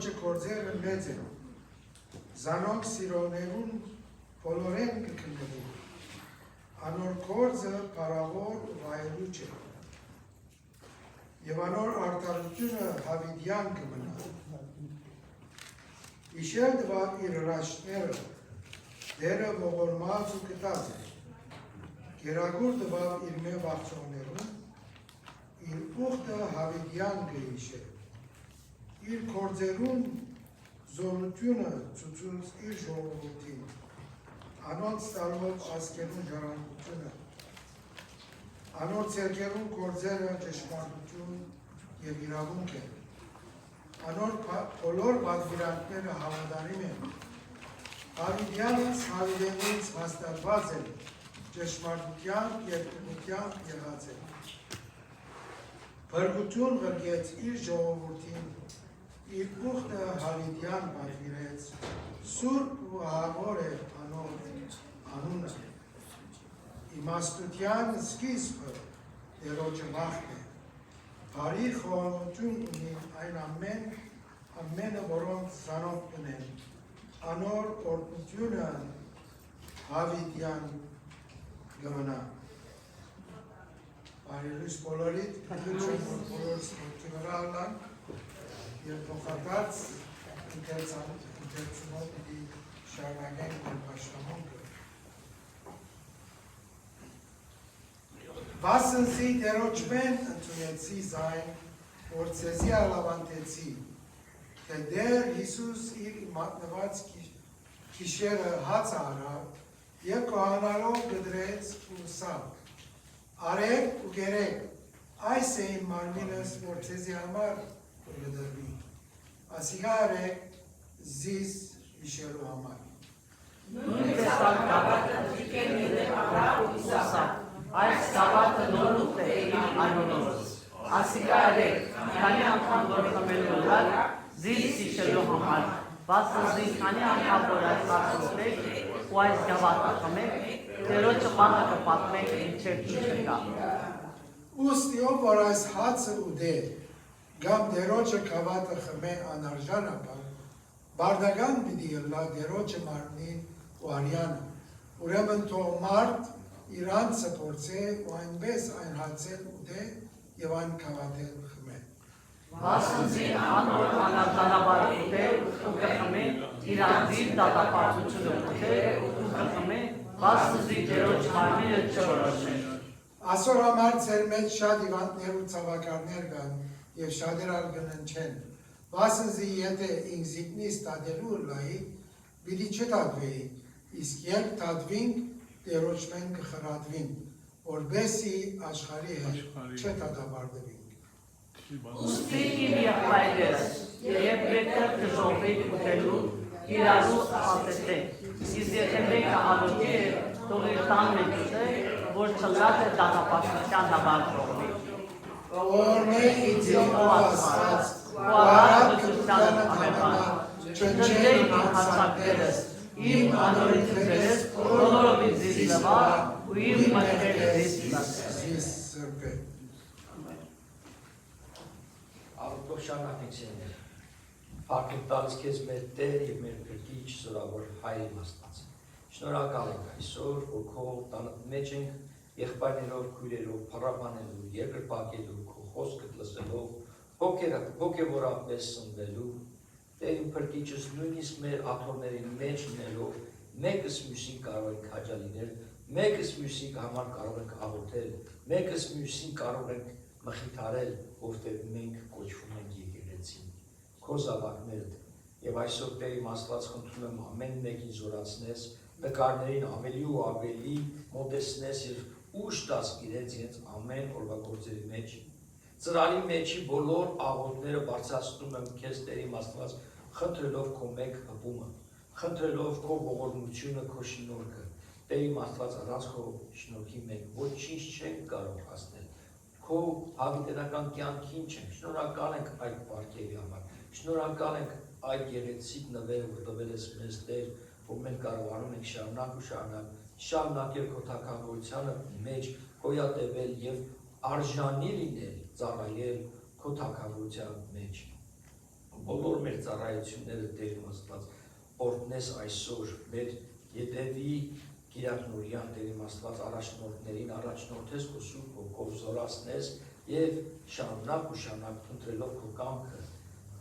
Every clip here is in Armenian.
Դերոջը կործերը մեծ են, զանոնք սիրողներուն բոլորեն կքննվի, անոր կործը պարավոր վայելու չէ, և անոր արտարությունը հավիդյան կմնա, իշել դվավ իր հրաշները, դերը ողորմած ու կտած է, գերագուր դվավ իր մե վաղցողներուն, իր ուղտը հավիդյան կհիշե, իր կործերուն զորությունը ծուցուց իր ժողովրդին, անոնց տարվով ասկերուն ժառանգությունը, անոր ցերկերուն կործերը ճշմարտություն և իրավունք են, անոր բոլոր պատվիրանքները հավատարիմ են, հավիդյանից հավիդենից հաստատված են, ճշմարտության և տունության եղած են, փրկություն ղրկեց իր ժողովրդին, իր ուղտը հավիդյան պատվիրեց, սուրբ ու ահավոր է անոր անունը, իմաստության սկիզբը Տերոջը վախն է, բարի խոհանություն ունի այն ամենը, որոնց զանոթ ունեն, անոր օրդությունը հավիդյան գմնա։ Բարելույս բոլորիդ, բոլորս մոտքի վրա ալան, և փոխադարձ ընթերցումով պիտի շարունակենք մեր պաշտամունքը։ Վասնզի Տերոջմեն ընդունեցի զայն, որ ցեզի ալավանդեցի, թե դեր Հիսուս իր մատնված քիշերը հաց արավ և կոհանարով գդրեց ու սավ, արեք ու գերեք, այս է իմ մարմինս, որ ցեզի համար գդրվի, ասիգա արեք զիս հիշելու համար։ Նույնպես ալկավատը դրկեն իրեն Աբրահամ ու Իսահակ, այս սավատը նորուտ է իր անունով, ասիգա արեք, քանի անգամ որ խմելու լար, զիս հիշելու համար, վասնզի քանի անգամ որ այս ասուցեք ու այս գավաթը խմեք, Տերոջը բանը կպատմեք ինչև ինչը կա։ Ուստի ով որ այս հացը ուդե, գամ Տերոջը գավաթը խմե անարժանաբար, բարդագան պիտի ըլլա Տերոջը մարմնին ու արյանը, ուրեմն թող մարդ իր անձը փորձե ու այնպես այն հացել ուդե և այն գավաթել խմե։ Վասնզի անոր անարժանաբար ուտե ու կխմե, իր անձին դատապարտությունը ուտե ու կխմե, վասնզի Տերոջ մարմինը չորոշե։ Այսօր համար ձեր մեջ շատ հիվանդներ ու ցավակարներ կան և շատեր կննչեն, վասնզի եթե ինքզիտնից տադելու լայի, պիտի չտադվեի, իսկ երբ տադվինք, Տերոջմեն կխրատվինք, որբեսի աշխարհի հետ չտադաբարդվինք։ Ուստի իմ եղբայրերս, երբ մեկը կժողվեք ուտելու, իրարու ասեցեք, իսկ եթե մեկը ալոքի է, թող իր տան մեջ ուտե, որ չլրատ է դատապարտության համար ժողվի։ Օրնե իձիով ասած, ու արաբ գծությանը ամեբան, չնչեն հանցակներս, իմ անորիցներս, բոլորովին զիս լվա, ու իմ մտքերը զիս սրպե։ Աղոթով շարունակենք սիրելիներ, փառք տալիս քեզ մեր Տեր և մեր Փրկիչ զորավոր Հայր Աստված։ Շնորհակալ ենք այսօր, որ քո տանիք մեջ ենք, եղբայրներով, քույրերով, փառաբանելու, երկրպագելու, քո խոսքդ լսելով, հոգևորապես սնվելու, Տեր ու Փրկիչս նույնիսկ մեր աթոռների մեջ լինելով, մեկս մյուսին կարող ենք հաճա լինել, մեկս մյուսի համար կարող ենք աղոթել, մեկս մյուսին կարող ենք մխիթարել, որտեղ մենք կոչվում ենք եկեղեցին, քո զավակներդ, եւ այսօր Տեր իմ Աստված խնդրում եմ ամեն մեկին զորացնես, նկարներին ավելի ու ավելի մոտեցնես եւ ուժ տաս իրենց ամեն օրվա գործերի մեջ, ծրալի մեջի բոլոր աղոթները բարձրացնում եմ քեզ Տեր իմ Աստված, խնդրելով քո մեկ հպումը, խնդրելով քո ողորմությունը, քո շնորհքը, Տեր իմ Աստված առանց քո շնորհքի մենք ոչինչ չենք կարող հասնել, քո հավիտենական կյանքին չենք, շնորհակալ ենք այդ պարգևի համար, շնորհակալ ենք այդ գեղեցիկ նվերը, որ տվել ես մեզ Տեր, որ մենք կարողանում ենք շարունակ ու շարունակել քո թագավորությանը մեջ գոյատևել եւ արժանի լինել ծառայել քո թագավորության մեջ։ բոլոր մեր ծառայությունները Տեր Աստված օրհնես այսօր մեր ետևի Կիրակնորյան Տեր Աստված առաջնորդներին առաջնորդես քո սուրբ հոգով զորացնես եւ շարունակ ու շարունակ փնտրելով քո կամքը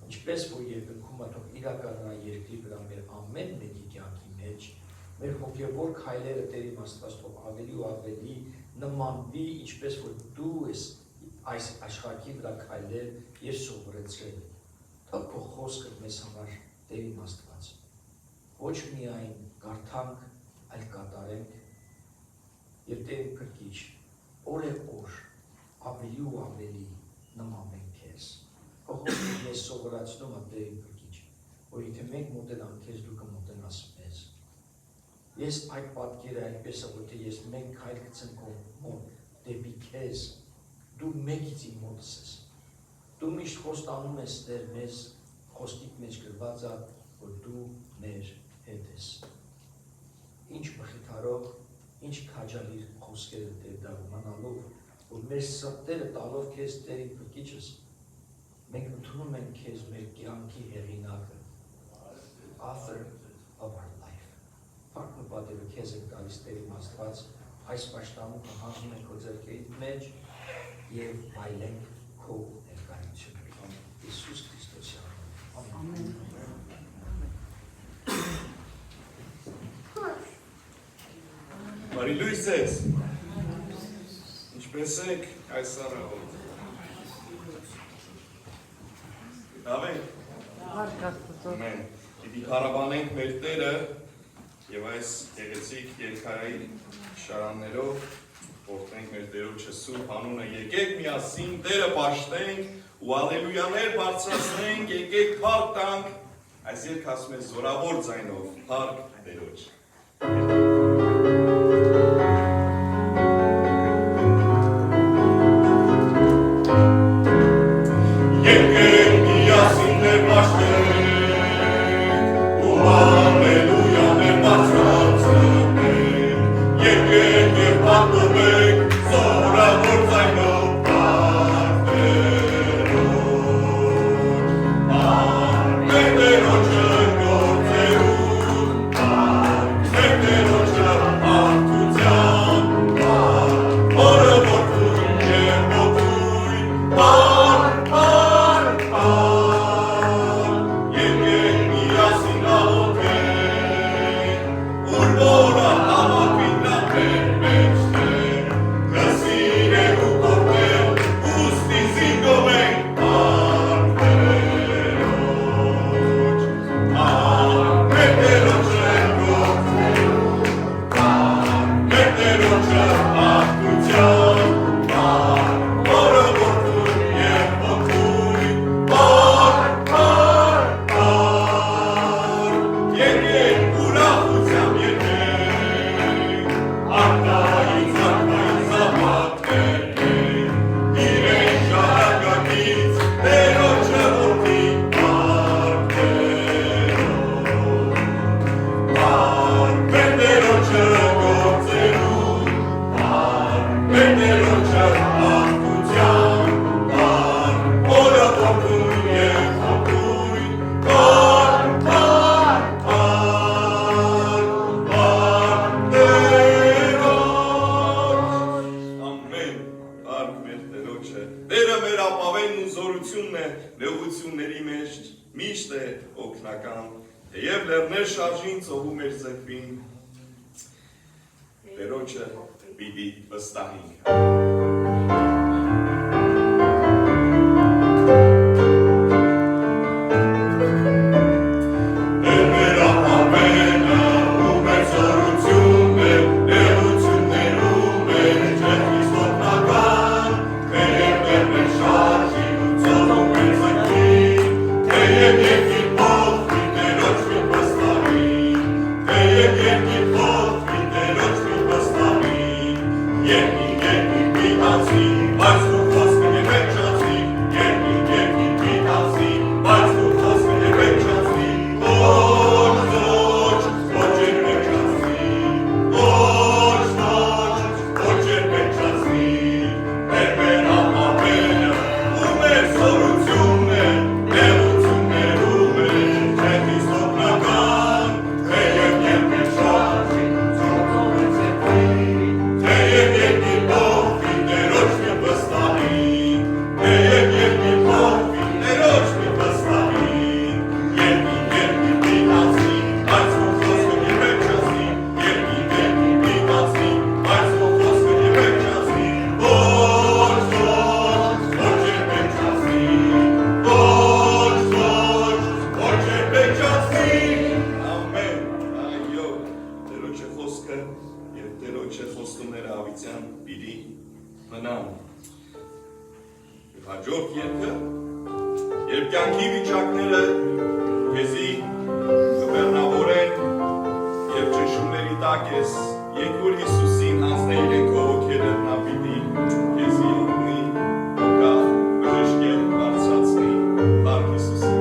ինչպես որ երկնքում թող իրականանա երկրի վրա մեր ամեն մեկի կյանքի մեջ մեր հոգևոր քայլերը Տեր Աստված թող ավելի ու ավելի նմանվի ինչպես որ դու ես այս աշխարհի վրա քայլել եւ սովորեցրել թող քո խոսքը մեզ համար Տեր Աստված ոչ միայն կարդանք այլ կատարենք եւ Տեր Փրկիչ օր ավելի ու ավելի նմանենք քեզ Ողջույն ես սովորացնում եմ Տեր Փրկիչ որ եթե մենք մոտենանք քեզ դու կմոտենաս մեզ ես այդ պատկերը այնպես է որ ես մենք քայլ գցենք մոտ դեպի քեզ դու մեկից իմ մոտս ես դու միշտ խոստանում ես Տեր մեզ խոսքիդ մեջ գրված է որ դու մեր հետ ես ինչ մխիթարող, ինչ քաջալիր խոսքերը Տեր դա իմանալով, որ մեր սրտերը տալով քեզ Տեր Փրկիչս, մենք ընդունում ենք քեզ մեր կյանքի հեղինակը, author of our life։ Փառք ու պատիվ քեզ ենք տալիս Տեր Աստված, այս պաշտամունքը հանձնում ենք քո ձեռքերի մեջ եւ վայելենք քո ներկայությունը։ Հիսուս Քրիստոսի անունով։ Ամեն։ Բարի լույս ձեզ, ինչպես եք այս առավոտ։ Լավ եք։ Ամեն։ Պիտի քարավանենք մեր Տերը եւ այս գեղեցիկ երկարային շարաններով ողջենք մեր Տերոջը սուրբ անունը։ Եկեք միասին Տերը պաշտենք ու ալելույաներ բարձրացնենք, եկեք փառք տանք։ Այս երգը ասում է զորավոր ձայնով, փառք Տերոջ։ Միշտ է օգնական, թեև լեռներ շարժին ծովում էր ձգվին, Տերոջը պիտի վստահենք։ Yet, be հաջորդ երգը, երբ կյանքի վիճակները քեզի կբեռնավորեն եւ ճնշումների տակ ես, եկուր Հիսուսին հանձնել են քո հոգերը, նա պիտի քեզի օգնի, օգա, բժշկի, բարձրացնի, Տար Հիսուսին։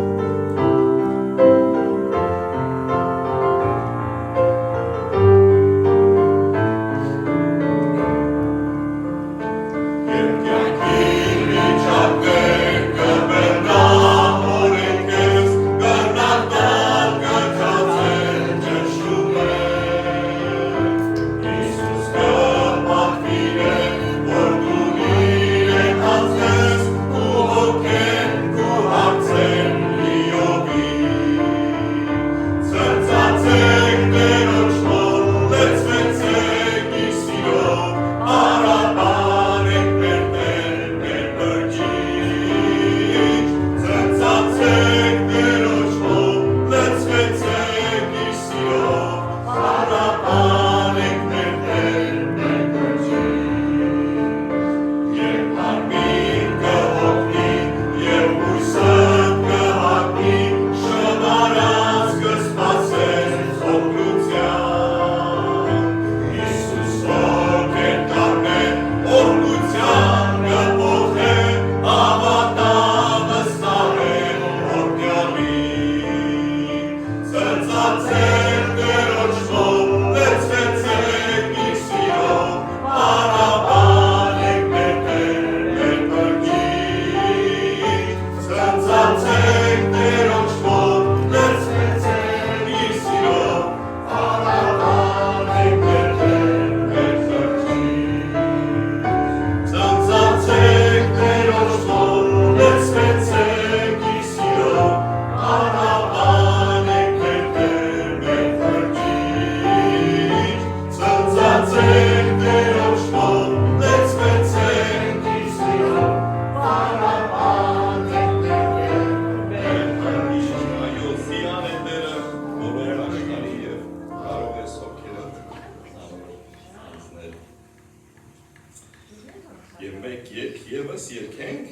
Եվ մեկ երգ ևս երգենք,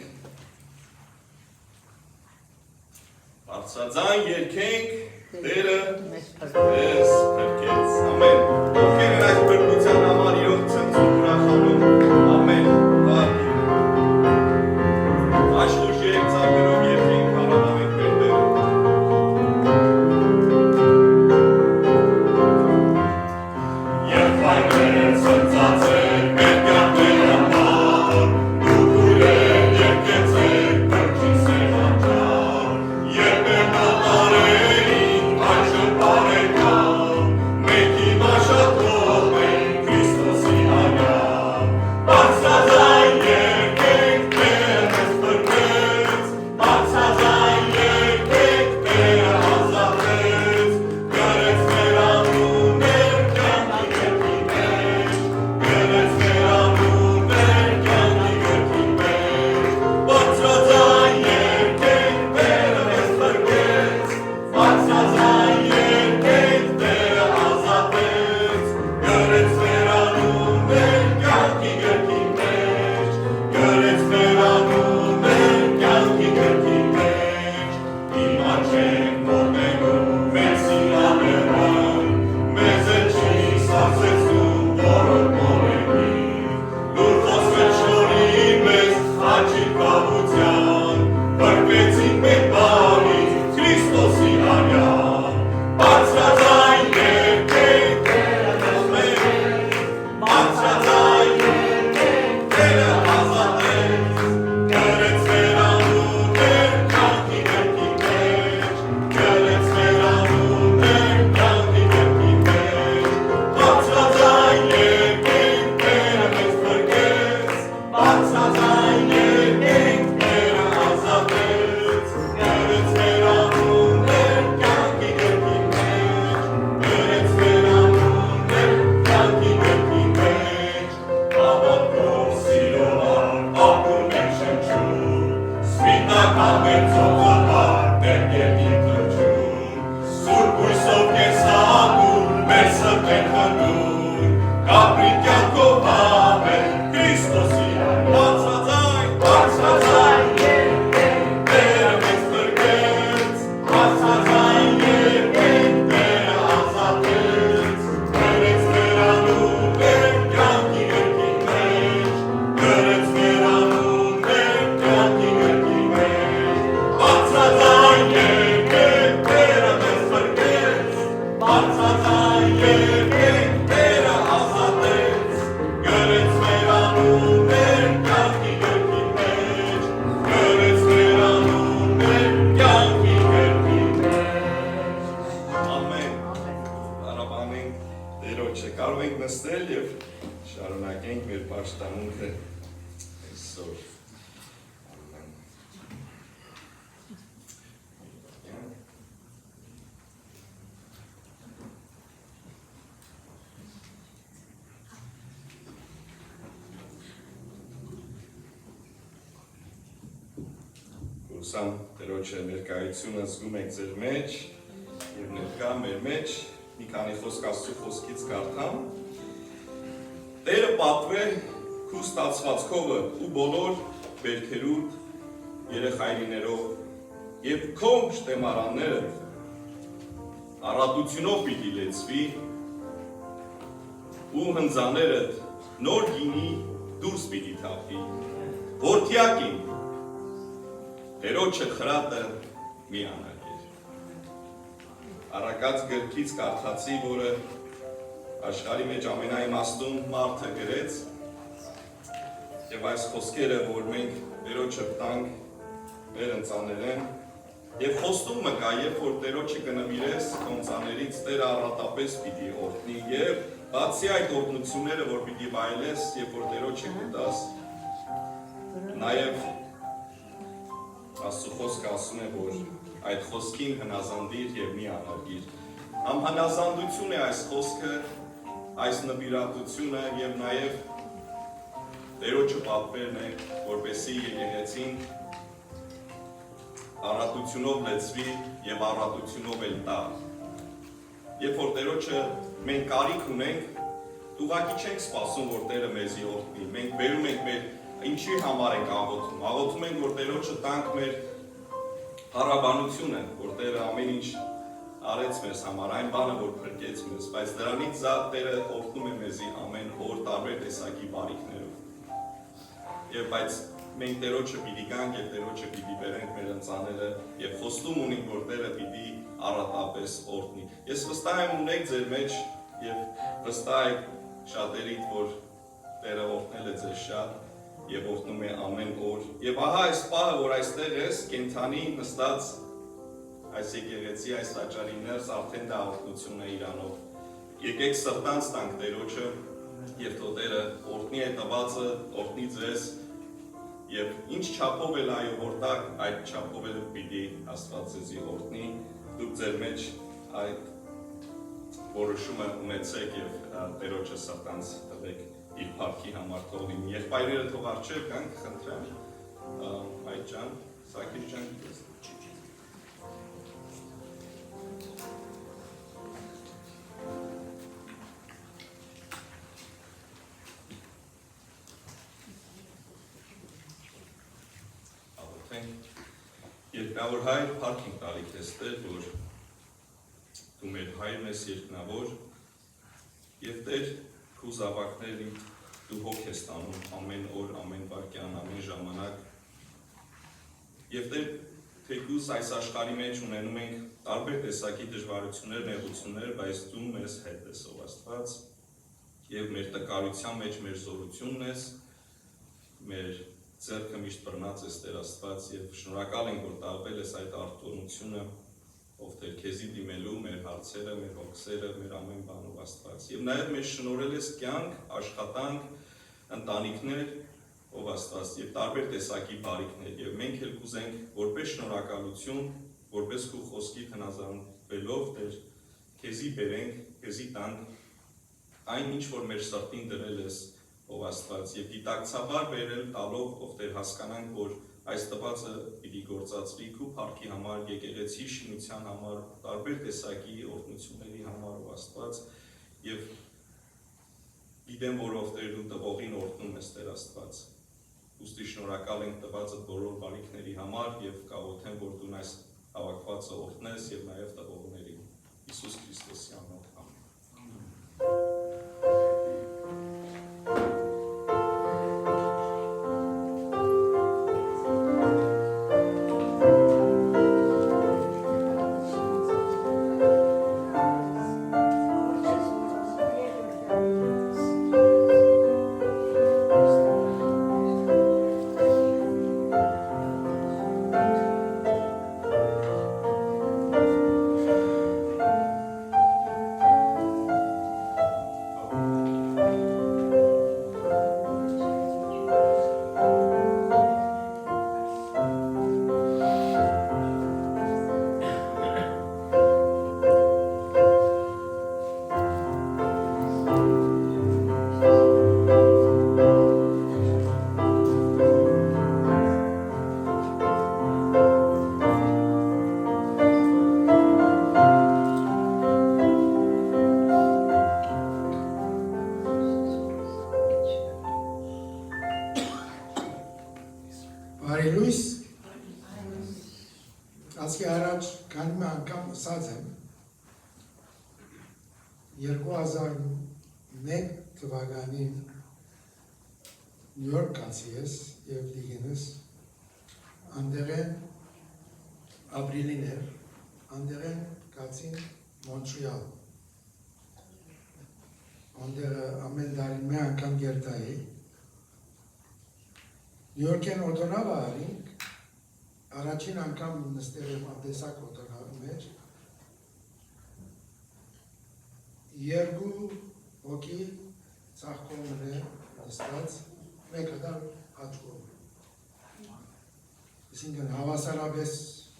բարձրաձայն երգենք, Տերը մեզ փրկեց, ամեն, ովքեր են այս փրկության համար իրոք ցնցում ուրախանում, ամեն, աշխուժ երգ ծաղրերով երգենք, հարավանենք մեր Տերը։ Երբ այդեր ցնցացել մեր կյանքեր համար, դուք ուրեր եկեցեք փրկի սենաճար, երբ մեր նատարերին այժմ բարեկամ, մենք իմ աշատով ենք Քրիստոսի հանյալ, բարձրաձայն երգենք Տերը մեզ փրկեց, բարձրաձայն երգենք Տերը ազատեց, գրեց մեր անուններ կյանքի գրքի մեջ, գրեց մեր անուններ կյանքի գրքի մեջ, բարձրաձայն երգենք Տերը մեզ փրկեց, բարձրաձայն երգենք Տերը ազատեց, գրեց մեր անուններ կյանքի գրքի մեջ, գրեց մեր անուններ կյանքի գրքի մեջ, իմ աչքեր մոտենում մեր սիրահարն, մեզ էլ չի սարսեցնում որոք մորենին, լուր խոսքեր շնորհի մեզ հաճիկ կապության, փրկվեցինք մեր բանից Քրիստոսի հանյալ, բարձրաձայն երգենք Տերը մեզ փրկեց, բարձրաձայն երգենք Տերը ազատեց, գրեց մեր անուններ կյանքի գրքի մեջ, գրեց մեր անուններ կյանքի գրքի մեջ, բարձրաձայն երգենք Տերը մեզ փրկեց, բարձրաձայն երգենք Տերը ազատեց, գրեց մեր անուններ կյանքի գրքի մեջ, գրեց մեր անուններ կյանքի գրքի մեջ, հավատքով սիրով ապրում ենք շնչում, սպիտակ ամենցով զոհար դեպ երկինք թրջում, սուրբ հույսով քեզ հատում, մեր սրտեր խնդում, կապրի կյանքով հավեր Քրիստոսի բարձրաձայն, բարձրաձայն երգենք պաշտամունքը այսօր։ Ամեն։ Ուսամ Տերոջը ներկայությունը զգում եք ձեր մեջ և ներկա մեր մեջ մի քանի խոսք Աստծո խոսքից կարդամ։ Տերը պատվե քու ստացվածքովը ու բոլոր բերքերուդ երեխայիններով և քո շտեմարանները առատությունով պիտի լեցվի ու հնձաներդ նոր գինի դուրս պիտի թափվի, որդյակին Տերոջը խրատը մի անարգեր։ Առակած գրքից կարդացի, որը աշխարհի մեջ ամենաիմաստուն մարդը գրեց, եւ այս խոսքերը, որ մենք Տերոջը տանք մեր ընծաներեն, եւ խոստումը կա, երբ որ Տերոջը կնվիրես ընծաներից, Տերը առատապես պիտի օրհնի, եւ բացի այդ օրհնությունները, որ պիտի վայելես, երբ որ Տերոջը կտաս, նաեւ Աստծո խոսքը ասում է, որ այդ խոսքին հնազանդիր եւ մի անարգիր։ Հնազանդություն է այս խոսքը, այս նվիրատությունը եւ նաեւ Տերոջը պատվերն է, որպեսզի եկեղեցին առատությունով լեցվի եւ առատությունով էլ տա։ Երբ որ Տերոջը մենք կարիք ունենք, ուղղակի չենք սպասում, որ Տերը մեզի օրհնի։ Մենք բերում ենք մեր ինչի համար ենք աղոթում։ Աղոթում ենք, որ Տերոջը տանք մեր հարաբանությունը, որ Տերը ամեն ինչ արեց մեզ համար, այն բանը, որ փրկեց մեզ, բայց դրանից զատ Տերը օրհնում է մեզի ամեն օր տարբեր տեսակի բարիքներով։ Եվ բայց մենք Տերոջը պիտի գանք եւ Տերոջը պիտի բերենք մեր ընծաները եւ խոստում ունենք, որ Տերը պիտի առատապես օրհնի։ Ես վստահ եմ ունեք ձեր մեջ եւ վստահ եք շատերիդ, որ Տերը օրհնել է ձեզ շատ եւ օրհնում է ամեն օր։ Եվ ահա այս պահը, որ այստեղ ես, կենթանի նստած այս եկեղեցի, այս տաճարի ներս արդեն դա օրհնություն է իրանով։ Եկեք սրտանց տանք Տերոջը եւ թող Տերը օրհնի այդ տվածը, օրհնի ձեզ եւ ինչ չափով էլ այո որ տակ, այդ չափով էլ պիտի Աստված ձեզի օրհնի։ Դուք ձեր մեջ այդ որոշումը ունեցեք եւ Տերոջը սրտանց տվեք իր փառքի համար թող իմ եղբայրները թող արջև գանք, խնդրեմ, այդ ջան, Սակիր ջան, աղոթենք, երկնավոր Հայր, փառք ենք տալի քեզ Տեր, որ դու մեր հայրն ես երկնավոր եւ Տեր քու զավակներին դու հոգ ես տանում ամեն օր, ամեն վայրկյան, ամեն ժամանակ։ Եվ Տեր թեկուզ այս աշխարհի մեջ ունենում ենք տարբեր տեսակի դժվարություններ, նեղություններ, բայց դու մեզ հետ ես ով Աստված եւ մեր տկարության մեջ մեր զորությունն ես, մեր ձեռքը միշտ բռնած ես Տեր Աստված եւ շնորհակալ ենք, որ տարվել ես այդ արտոնությունը ով Տեր քեզի դիմելու մեր հարցերը, մեր հոգսերը, մեր ամեն բանով Աստված։ Եվ նաև մեզ շնորհել ես կյանք, աշխատանք, ընտանիքներ, ով Աստված, եւ տարբեր տեսակի բարիքներ։ Եվ մենք էլ կուզենք որպես շնորհակալություն, որպես քո խոսքի հնազանդվելով Տեր, քեզի բերենք, քեզի տանք այն ինչ որ մեր սրտին դրել ես, ով Աստված, եւ դիտակցաբար բերել տալով, ով Տեր հասկանանք, որ այս տվածը պիտի գործածվի քո փառքի համար, եկեղեցի շինության համար, տարբեր տեսակի օրհնությունների համար ով Աստված եւ գիտեմ, որ ով Տեր դու տվողին օրհնում ես Տեր Աստված։ Ուստի շնորհակալ ենք տվածը բոլոր բարիքների համար եւ կաղոթեմ, որ դու այս հավաքվածը օրհնես եւ նաեւ տվողներին։ Հիսուս Քրիստոսի անունով ամեն։ ասկի առաջ քանի անգամ ասած եմ 2001 թվականին Նյու Յորք գացի ես եւ դիգենս անդերեն ապրիլին էր անդերեն գացին Մոնտրեալ անդեր ամեն տարի մի անգամ գերտայի Նյու Յորքեն օտոնավը արինք առաջին անգամ նստել եմ ատեսակ օտոնավի մեջ երկու հոգի ծաղկոմն է նստած մեկը դա աչկում Այսինքն հավասարապես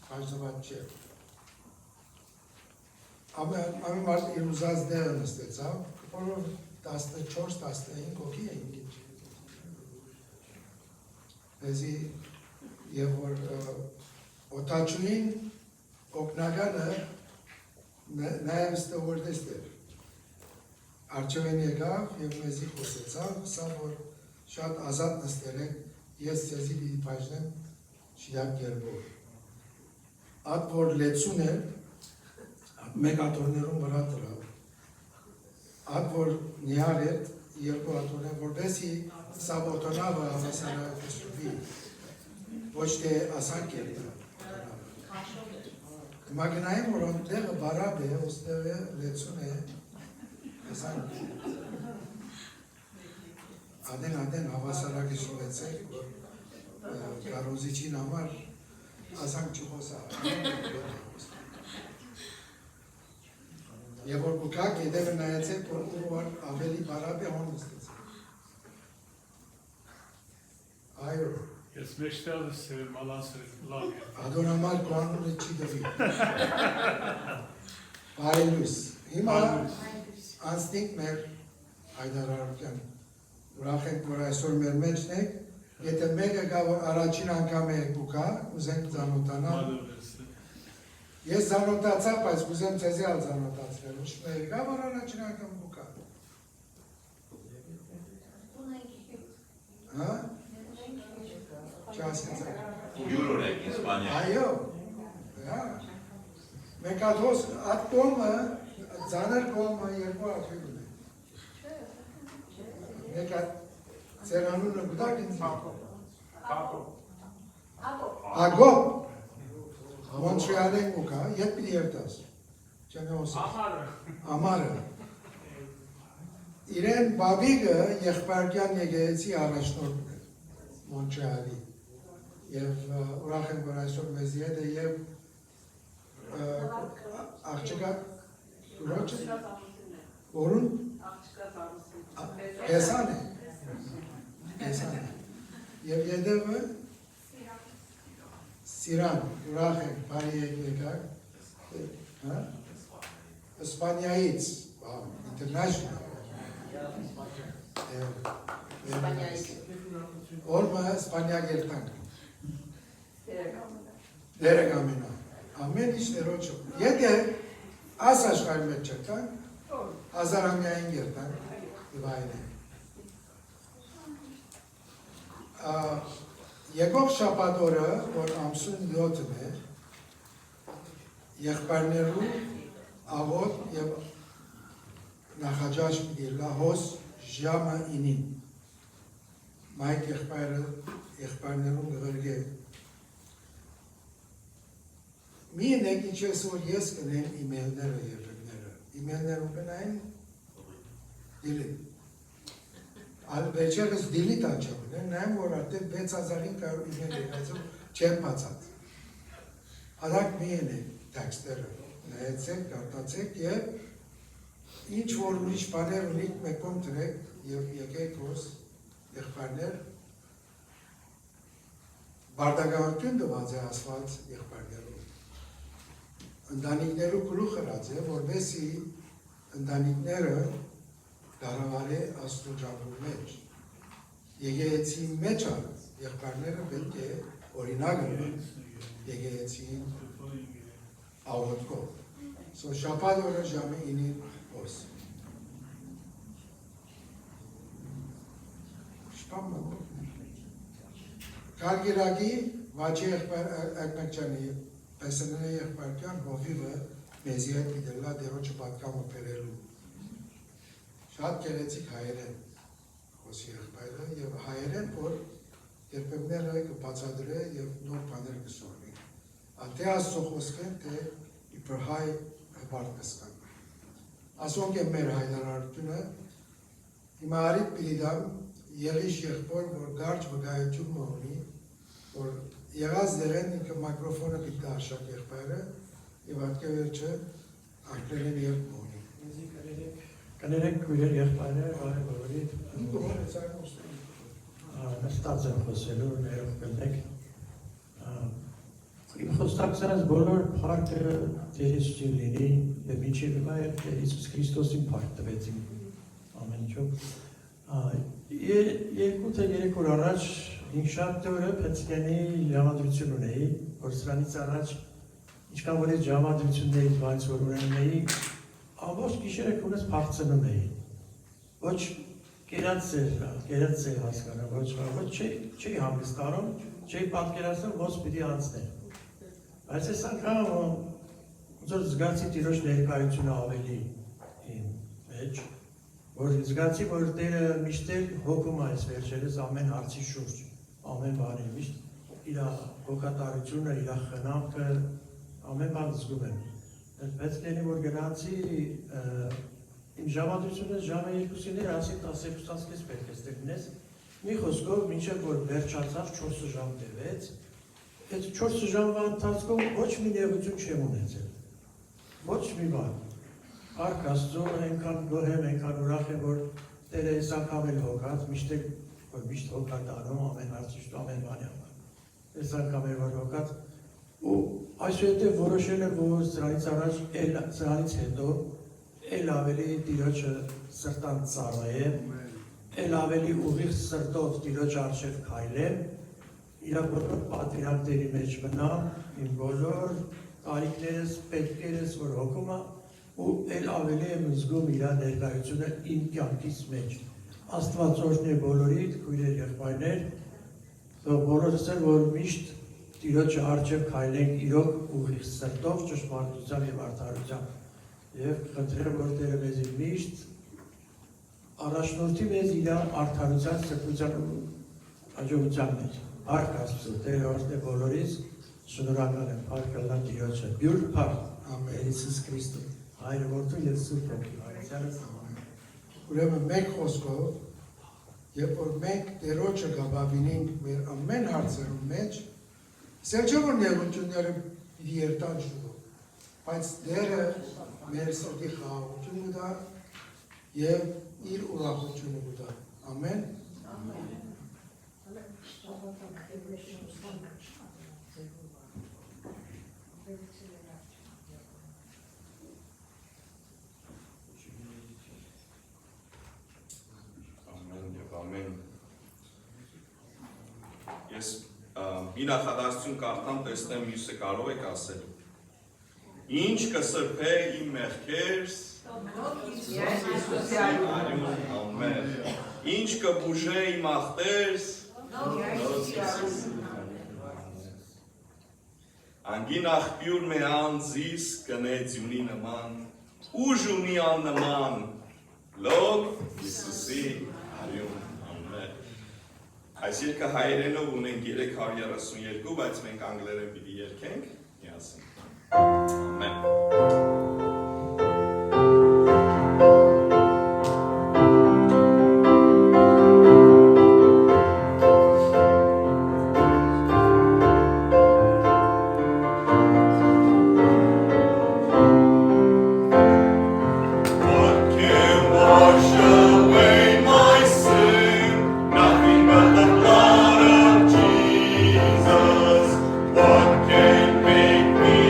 բաժնված չէ ամեն մարդ իր ուզած դերը նստեցավ բոլոր 14-15 հոգի էին Էզի եւ որ օտաչուին օգնականը նաեւ ստորտեստ էր Արջևեն եկավ եւ մեզի խոսեցավ սա որ շատ ազատ նստել եք ես ցեզի պիտի բաժնեմ շիակ երբով Այդ որ լեցուն էր մեկ աթորներում վրա դրավ Այդ որ նիար էր երկու աթորներ որպեսի սա օտոնավը հավասարակշռվի ոչ թե ասանք էր Մագնայում որ անտեղը բարավ է, ոստեղը լեցուն է, ասանք ադեն հավասարակի շվեցեք, կարոզիչին համար ասանք չխոսա Եվ որ կուկակ եդևը նայացեք, որ ավելի բարավ է հոն նստեցեք Այո Ես մեջտեղս եմ ալասրել լավ է։ Ադոնամար կոանունը չի դվի։ Բայլույս։ Հիմա անցնենք մեր հայդարարության։ Ուրախ ենք, որ այսօր մեր մեջն եք, եթե մեկը գա, որ առաջին անգամ է կուկա, ուզենք ծանոթանալ։ Ես ծանոթացա, բայց ուզեմ ցեզի ալ ծանոթացնել, ոչ մեկը գա, որ առաջին անգամ կուկա։ Հա? Յուրոն եք Իսպանիա։ Այո, մեկ ատոս այդ կողմը, ձանր կողմը երկու աթույլ է։ Մեկ այդ ծերանունը գուտակ ինձ Ագոպ Մոնտրեալեն կուկա, ետ պիտի երտաս Չեմ հոսս Ամարը Իրեն բաբիգը եղբարկյան եկեղեցի առաջնորդն է Մոնտրեալի Եվ ուրախ եմ, որ այսօր մեզի հետ է և աղջիկա ուրոչը որուն կեսան է և ետևը սիրան, ուրախ եմ, բարի եկեք Իսպանիայից, international Օրմը Իսպանիա գերտանք Դերեկ ամենա, ամեն ինչ ներոչը Եթե աս աշխարի մեջ չրտանք, հազարամյային գերտանք վայն է Եկող շապատորը, որ ամսուն 7-ն է Եղբարներու աղոտ և նախաջաշ լահոս ժամը 9-ին Մայք եղբարներում գղրգե Մի ենեք ինչես որ ես կնեմ իմեյլները երրգները Իմեյլներում կնային դիլիտ Վեջերս դիլիտ աչավն է Նայմ որ արդեն 6500 իմեյլ եղացով չեմ բացած Հադակ մի ենեք տեքստերը նայեցեք, կարտացեք և ինչ որ ուրիշ բաներ ունիք մեկում տրեք և եկեք ոս եղբարներ Բարդագաղություն դված է ասված եղբարներում Ընտանիքներու գլուխ հրած է, որպեսի ընտանիքները դարավար է աստուրջավու մեջ Եկեղեցի մեջ ալ եղբարները պետք է օրինակը եկեղեցին աղոտքով Շապատ օրը ժամը 9-ին ոս Կարգիրագի վաչի եղբար ակմեկչանի Պեսենը եղբայրքյան հովիվը մեզի հետ իդելլա դերոջը պատկամը պերելու։ Շատ գերեցիկ հայերեն խոսի եղբայրը և հայերեն, որ երբեմները կբացադրե և նոր բաներ կսորվի։ Թե աստծո խոսքեն, թե իբր հայ հպարտ կսկան։ Ասոնք է մեր հայնարարությունը, հիմա արիտ պիրիդամ եղիշ եղբոր, որ գարջ վգայություն մողնի, որ եղած դեղեն ինքը մակրոֆոնը պիտա աշակ եղբայրը և ատկե վերջը արկլերեն երբ մողնի։ Կներեք կույրեր եղբայրը, վարը բոլորիդ, նստած եմ խոսելու, ներող կլնեք։ Իմ խոստակցած բոլոր պարտը Տերեսություն լինի և մինչև հիմա Տեր Հիսուս Քրիստոսին պարտ տվեցին ամեն ինչով։ Երկու թե երեք օր առաջ ինքշաբթի օրը Փեցկենի ժամադրություն ունեի, որ սրանից առաջ ինչքան որ այս ժամադրություններից բայց որ ունեի, ամբողջ գիշերը քունս փախցնում էի։ Ոչ կերած էր հասկանում, ոչ չի հանգստանում, չի պատկերացնում, ոնց պիտի անցնեմ։ Բայց այս անգամ ոնց զգացի Տիրոջ ներկայությունը ավելի իմ մեջ, որ զգացի, որ Տերը միշտ հոգում այս վերջերս ամեն հարցի շուրջ, ամեն բանի, միշտ իր հոգատարությունը, իր խնամքը, ամեն բան զգում եմ։ Բայց կենի, որ գնացի իմ ժամադրությունը ժամը 2-ին էր, ասի 12-ից պետք է ստեղնես, մի խոսքով մինչև որ վերջացավ 4 ժամ տևեց, այդ 4 ժամվա ընթացքում ոչ մի նեղություն չեմ ունեցել, ոչ մի բան։ Փառք Աստծո, այնքան գոհ եմ, այնքան ուրախ եմ, որ Տերը այս անգամ էլ հոգաց, միշտ հոգատանում, ամեն հարցի շուտ, ամեն բանի համար։ Այս անգամ էր որ հոգաց, ու այսուհետև որոշել եմ, որ սրանից հետո էլ ավելի Տիրոջը սրտան ծառայեմ, էլ ավելի ուղիղ սրտով Տիրոջ առջև քայլեմ, իր բոլոր պատվիրանքների մեջ մնամ, իմ բոլոր կարիքներս, պետքերս, որ հոգում է, ու էլ ավելի եմ զգում իր ներկայությունը իմ կյանքիս մեջ։ Աստված օրհնի բոլորիդ, քույրեր, եղբայրներ, թող բոլորս էլ որ միշտ Տիրոջը առջև քայլենք իրոք ուղիղ սրտով, ճշմարտությամբ և արդարությամբ։ Եվ խնդրեմ, որ Տերը մեզ միշտ առաջնորդի մեզ իր արդարության, սրբության ու հաջողության մեջ։ Փառք Աստծո, Տերը օրհնի բոլորիս, շնորհակալ եմ, փառք Ալլահ Տիրոջը։ Բյուր փառք, ամեն Հիսուս Քրիստո, Հայրը Որդու և Սուրբ Հոգի։ Ուրեմն մեկ խոսքով, երբ որ մենք Տերոջը գաբավինենք մեր ամեն հարցերում մեջ, սել չէ որ նեղությունները երտան շուտով, բայց Տերը մեր սրտի խաղաղություն ուտա և իր ուրախությունը ուտա։ Ամեն։ Ամեն։ Ես մի նախադասություն կարդամ, տեսնեմ մյուսը կարող եք ասել։ Ինչ կսրբե իմ մեղքերս, ամեն։ Ինչ կբուժե իմ ախտերս, անգին աղբյուր մե անձիս կնե ձյունի նման, ուժ ունի աննման, լոկ Հիսուսի արյուն, ամեն։ Այս երկը հայերենով ունենք 332, բայց մենք անգլերեն պիտի երկենք, միասին։ Amen. What can make me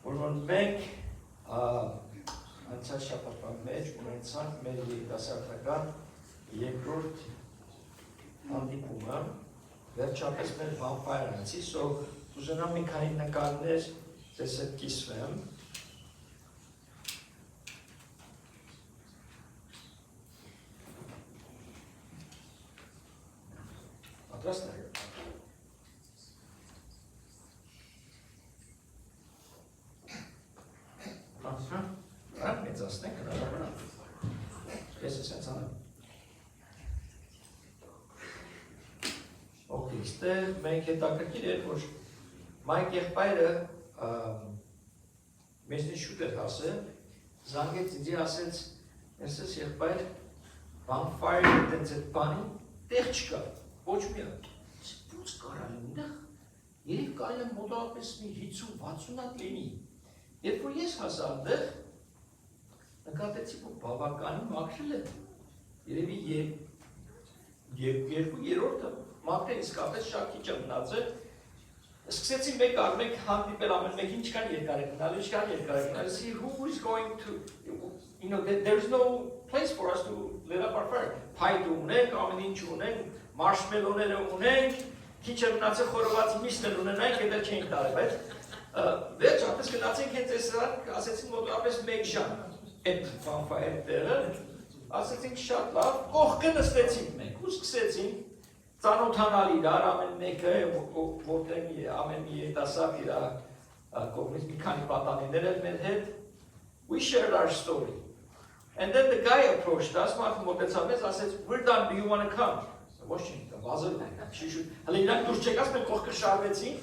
Ուրեմն մենք անցած շաբաթվա մեջ ունեցանք մեր երիտասարդական երկրորդ հանդիպումը, վերջապես մեր վամպայրանացի, ուզենամ մի քանի նկարներ ձեզ հետ կիսվեմ։ Պատրաստ եք։ Մեծացնենք հնարավորն։ Ես ես անեմ։ Okay, ստեղ մենք հետաքրքիր էր, որ Մայք եղբայրը մեզնի շուտ էր հասել, զանգեց ինձի ասեց, ես ես եղբայր վամպայրը դենց այդ բանի տեղ չկա, ոչ միակ, ոնց կարա լինեղ, երև կարել եմ մոտավորապես մի 50-60 հատ լինի, երբ որ ես հասա այնտեղ, նկատեցի, որ բավականին մաքրել է, երևի երկրորդը մաքրել իսկապես շատ քիչ է մնացել, սկսեցի մեկ առ մեկ հանդիպել ամեն մեկ ինչքան երկար է գնալու, ինչքան երկար է գնալու, see who is going to, there is no place for us to let up our fire, փայտ ունենք, ամեն ինչ ունենք, մարշմելոները ունենք, քիչ է մնացել խորովածի միսներ ունենանք, հետո չենք տարել, բայց վերջապես գնացինք հենց այսրան, ասեցին մոտավորապես մեկ ժամ, այդ վամպայր տեղը, ասեցինք շատ լավ, կողքը նստեցինք մենք, ու սկսեցինք ծանոթանալ իրար, ամեն մեկը, որտեղ ամեն մի երիտասարդ իր կողմից մի քանի պատանիներ էր մեր հետ, we shared our story. And then the guy approached us, մարդը մոտեցավ մեզ, ասեց, we're done, do you want to come? Ոչ չենք, վազել ենք, հələ իրանք դուրս չեկած, մենք կողքը շարվեցինք,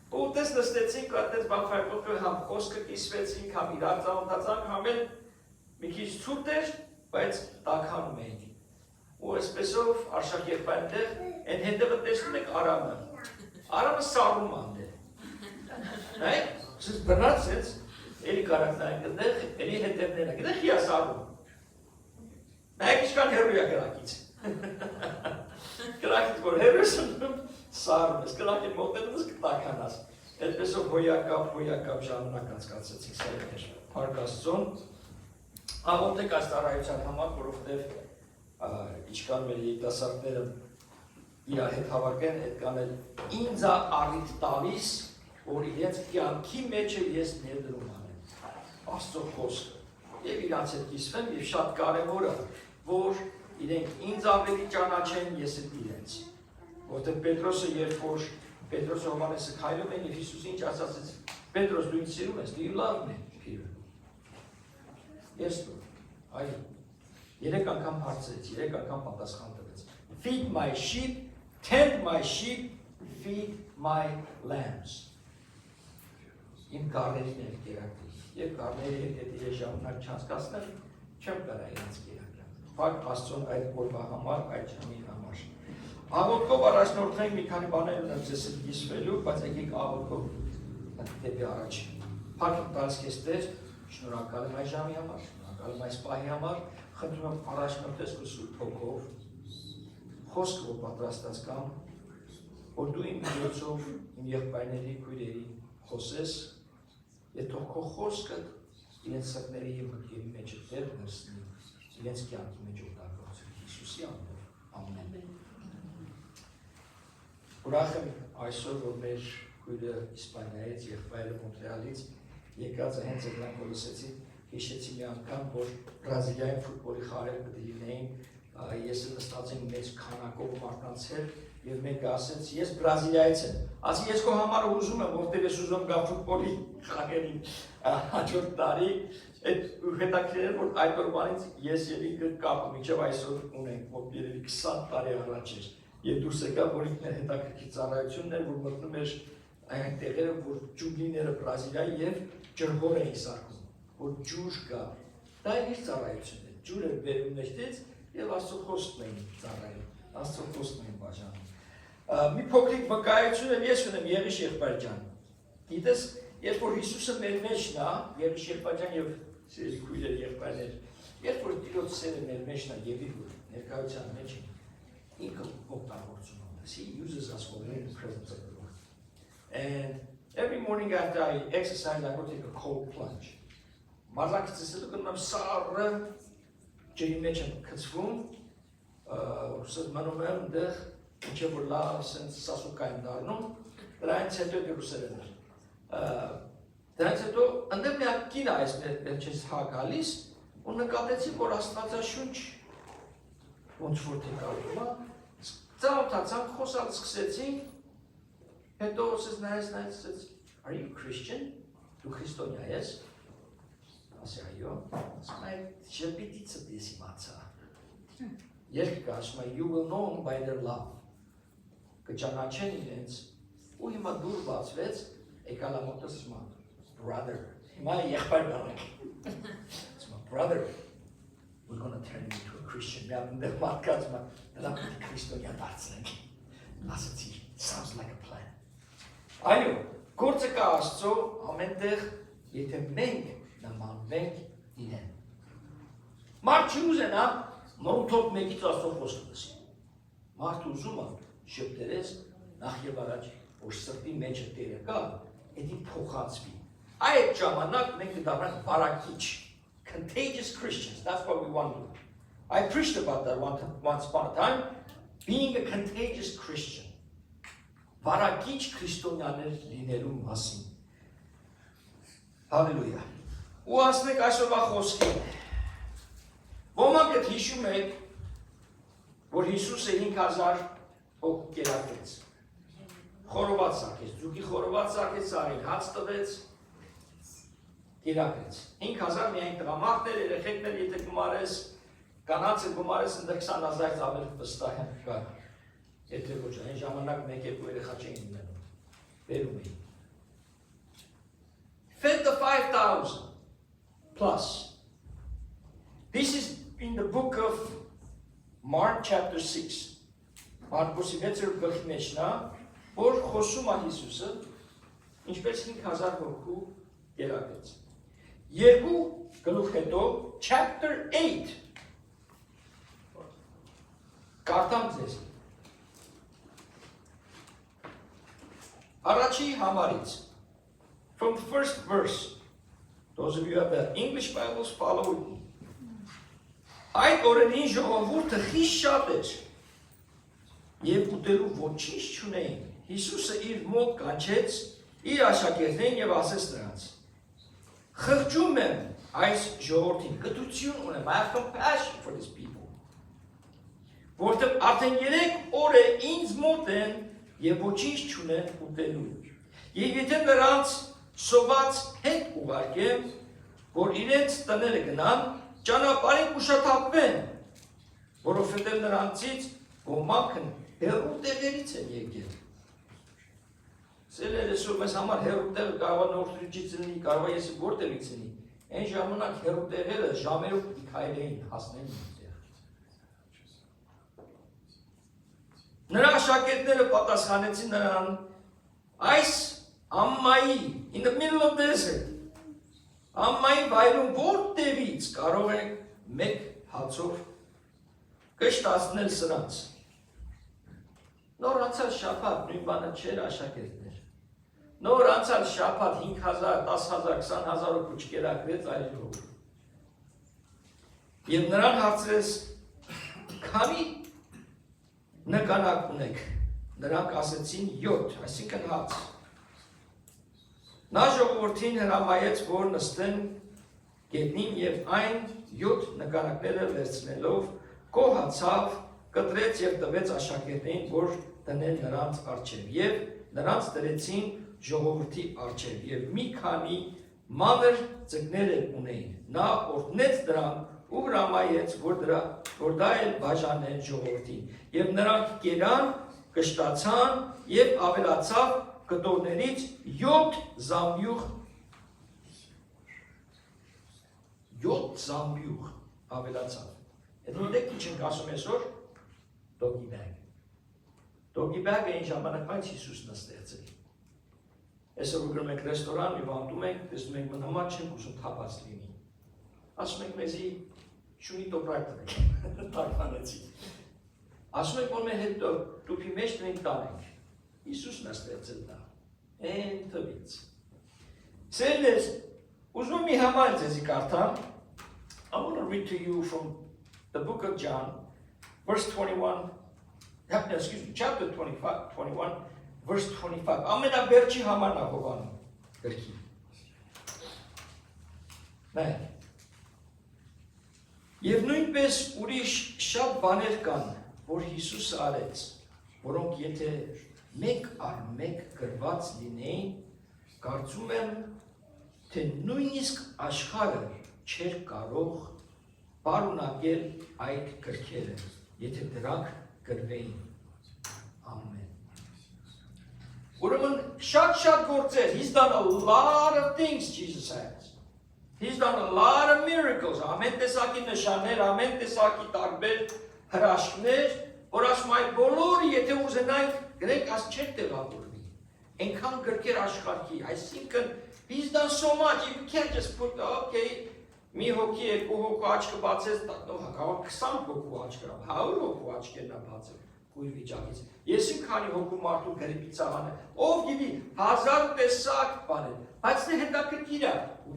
ու տես նստեցինք, այդպես բանվայր կողքը համ խոսքը կիսվեցինք, համ իրար ծանոթացանք, համ էլ մի քիչ ցուրտ էր, բայց տաքանում էինք։ Ու այսպեսով արշակ եղբայրներ, են հետևը տեսնում եք Արամը։ Արամը սարում անդել։ Նայեք, սուս բնած ես, էլի կարակ նայեք դեղ, էլի հետևներն եք, դեղ հիա սարում։ Նայեք ինչքան հեռու է կրակից։ Կրակից որ հեռու ես ընդում, սարում ես, կրակին մոտենում ես կտականաս։ Այդպեսով հոյակապ ժամանակ անցկացրեցինք սարներ, Փառք Աստծուն։ Աղոթեք այս ծառայության համար, որովհետև ինչքան մեր երիտասարդները իրար հետ հավաքեն, այդքան էլ ինձ առիթ տալիս, որ իրենց կյանքի մեջ ես ներդրում անեմ Աստծո խոսքը եւ իրանց հետ կիսվեմ եւ շատ կարեւոր է, որ իրենք ինձ ավելի ճանաչեն, ես էլ իրենց։ Որտեղ Պետրոսը երբ որ Պետրոս Հովհաննեսը քայլում են եւ Հիսուսը ինչ ասացեց. Պետրոս դու ինձ սիրում ես, do you love me? Yes, Lord. Այո։ 3 անգամ հարցրեց, 3 անգամ պատասխան տվեց։ Feed my sheep, tend my sheep, feed my lambs. Իմ գառերին եք կերակրի, եւ գառների հետ եթե ժամանակ չանցկացնել, չեմ կարա իրենց կերակրել։ Փառք Աստծուն այդ օրվա համար, այդ ժամի համար։ Աղոթքով առաջնորդենք մի քանի բաներ ունեմ ձեզ հետ կիսվելու, բայց եկեք աղոթքով դեպի առաջ։ Փառք տալիս քեզ Տեր, շնորհակալ եմ այս ժամի համար, շնորհակալ եմ այս պահի համար, խնդրում եմ առաջնորդես քո Սուրբ Հոգով, խոսքը որ պատրաստած կամ, որ դու իմ միջոցով իմ եղբայրների, քույրերի խոսես, եւ թող քո խոսքը իրենց սրտերի եւ մտքերի մեջ դեր ներսնի, իրենց կյանքի մեջ օգտագործի Հիսուսի անունով։ Ամեն։ Ուրախ եմ այսօր, որ մեր քույրը Իսպանիայից, եղբայրը Մոնտրեալից եկած է հենց այդ որ լսեցի, հիշեցի մի անգամ, որ Բրազիլիայում ֆուտբոլի խաղեր պետք է լինեին, ես նստած եմ մեծ քանակով մարդկանց հետ եւ մեկը ասեց, ես Բրազիլիայից եմ։ Ասի ես քո համար ուզում եմ, որտեղ ես ուզում գա ֆուտբոլի խաղերին հաջորդ տարի, այդ հետաքրքիր որ այդ օրվանից ես եւ ինքը կապը մինչեւ այսօր ունենք, մոտ երևի 20 տարի առաջ էր։ Եվ դուրս եկա, որ ինքն է հետաքրքիր ծառայությունն էր, որ մտնում էր այն տեղերը, որ ջունգլիները Բրազիլիայի եւ ջրհոր էին սարքում, որ ջուր կա։ Դա իր ծառայությունն է։ Ջուրը բերում մեջտից եւ Աստծո խոսքն էին ծառայում, Աստծո խոսքն էին բաժանում։ Մի փոքրիկ վկայություն եմ ես ունեմ Եղիշ եղբայր ջան։ Գիտես, երբ որ Հիսուսը մեր մեջն է, Եղիշ եղբայր ջան եւ սիրելի քույրեր եղբայրներ, երբ որ Տիրոջ սերը մեր մեջն է եւ իր ներկայության մեջ ինքը օգտագործում է։ because He uses us when we're in the presence of the Lord. And every morning after I exercise, I go take a cold plunge. Մազակցը գնում սառը ջրի մեջ եմ քցվում, ուսած մնում եմ դեղ, ինչը որ լավ սենց սասուկա եմ դառնում, դրանից հետո դրուսերն էր։ Դրանից հետո ընդդեմ մի հատ կին այս մեջից հա գալիս, ու նկատեցի, որ Աստվածաշունչ ոնց որ թե կարում է, ծանոթացանք, խոսալ սկսեցինք, հետո ասես նայեց, are you Christian? Դու քրիստոնյա ես? Ասի այո, ասում է, շեպիտիցը դես իմացա։ Երկ կա, ասում է, you will know them by their love։ Կճանաչեն իրենց, ու հիմա դուր բացվեց, եկալ ամոտս ասում է, brother, հիմա եղբայր բանակ։ Ասում է, brother, we're going to turn you into a Christian։ Մի ապն դեղ մարդկա, ասում է, դրա պետք քրիստոնյա դարձնենք։ Ասացի, sounds like a plan։ Այո, գործը կա Աստծո ամենտեղ, եթե մենք նմանվենք իրեն։ Մարդ չի ուզենա մորութով մեկից Աստծո խոսքը լսի։ Մարդ ուզում է շփտերես նախ եւ առաջ, որ սրտի մեջը Տերը կա, դա փոխանցվի։ Այդ ժամանակ մենք դառնանք վարակիչ, contagious Christians. That's what we want to do. I preached about that once upon a time, being a contagious Christian. Վարակիչ քրիստոնյաներ լինելու մասին։ Հալելույա։ Ու ասենք այսօրվա խոսքին։ Ոմանք այդ հիշում եք, որ Հիսուսը 5000 հոգ կերակրեց։ Խորոված սարքեց, ձուկի խորոված սարքեց, արին հաց տվեց, կերակրեց։ 5000 միայն տղամարդներ, երեխեքներ, եթե գումարես, կանանցը գումարես, ընդ 20000-ից ավել վստահ եմ կա։ Եթե ոչ, այն ժամանակ մեկ-երկու երեխա չէին ունենում, բերում էին։ Fed the 5,000 plus. This is in the book of Mark chapter 6. Մարկոսի 6-րդ գլխի մեջ նա, որ խոսում է Հիսուսը, ինչպես 5000 հոգու կերակրեց։ Երկու գլուխ հետո, chapter 8, կարդամ ձեզ։ Առաջի համարից, from the first verse, those of you who have the English Bibles, follow with me. Այդ օրերին ժողովուրդը խիստ շատ էր, և ուտելու ոչինչ չունեին։ Հիսուսը իր մոտ կանչեց իր աշակերտներին և ասեց նրանց. խղճում եմ այս ժողովրդին, գթություն ունեմ, I have compassion for these people, որտեղ արդեն 3 օր է ինձ մոտ են և ոչինչ չունեն ուտելու։ Եվ եթե նրանց սոված հետ ուղարկեմ, որ իրենց տները գնան, ճանապարհին կուշաթափվեն, որովհետև նրանցից ոմանք հեռու տեղերից են եկել։ Սերեր այսօր մեզ համար հեռու տեղը կարող է Նորթրիջից լինի, կարող է եսի որտեղից լինի։ Այն ժամանակ հեռու տեղերը ժամերով քայլ էին հասնեն այնտեղ։ Նրա աշակերտները պատասխանեցին նրան, այս ամմայի, in the middle of desert, ամմայի վայրում որտեղից կարող ենք մեկ հացով կշտացնել սրանց։ Նոր անցած շաբաթ նույն բանը չէր աշակերտներ։ Նոր անցած շաբաթ 5000, 10000, 20000 հոգու չկերակրեց այլ ժողովուրդ։ Եվ նրան հարցրեց, քանի նկանակ ունեք։ Նրանք ասեցին 7, այսինքն հաց։ Նա ժողովրդին հրամայեց, որ նստեն գետնին և այն 7 նկանակները վերցնելով կոհացավ, կտրեց և տվեց աշակերտներին, որ դնեն նրանց առջև և նրանց դրեցին ժողովրդի առջև և մի քանի մանր ձկներ ունեին։ Նա օրհնեց դրանք ու հրամայեց, որ դա էլ բաժանեն ժողովրդին։ Եվ նրանք կերան, կշտացան և ավելացավ կտորներից 7 զամբյուղ ավելացավ։ Այդ դեք ինչ ենք ասում այսօր, doggy bag։ Doggy bag-ը այն ժամանակվանից Հիսուսն է ստեղծել։ Այսօր որ գնում ենք ռեստորան և անդում ենք, տեսնում ենք մնամա չենք ուզում թափած լինի։ Ասում ենք մեզի շունի տոպրակ տնենք, թարգմանեցի։ Ասում եք, որ մեր հետ տուփի մեջ մենք տանենք։ Հիսուսն է ստեղծել դա։ Այն թվից։ Սերներ, ուզում եմ մի համար ձեզի կարդամ։ I want to read to you from the book of John, verse 21, chapter 21, verse 25. Ամենավերջի համարն է Հովհաննես գրքի։ Նայեք։ Եվ նույնպես ուրիշ շատ բաներ կան, որ Հիսուսը արեց, որոնք եթե մեկ առ մեկ գրված լինեին, կարծում եմ, թե նույնիսկ աշխարհը չէր կարող պարունակել այդ գրքերը, եթե դրանք գրվեին։ Ամեն։ Ուրեմն շատ գործեր, he's done a lot of things, Jesus has. He's done a lot of miracles, ամեն տեսակի նշաններ, ամեն տեսակի տարբեր հրաշքներ, որ ասում այդ բոլորը, եթե ուզենայինք, գրենք աս չէր տեղավորվի։ Այնքան գրքեր աշխարհի, այսինքն he's done so much, you can't just put, okay, մի հոգի երկու հոգու աչքը բացեց, կարող 20 հոգու աչքը, 100 հոգու աչքերն է բացել կույր վիճակից։ Ես իմ քանի հոգու մարդու գրիպից աղանը, ով գիտի 1000 տեսակ բաներ, բայց դե հետաքրքիր է,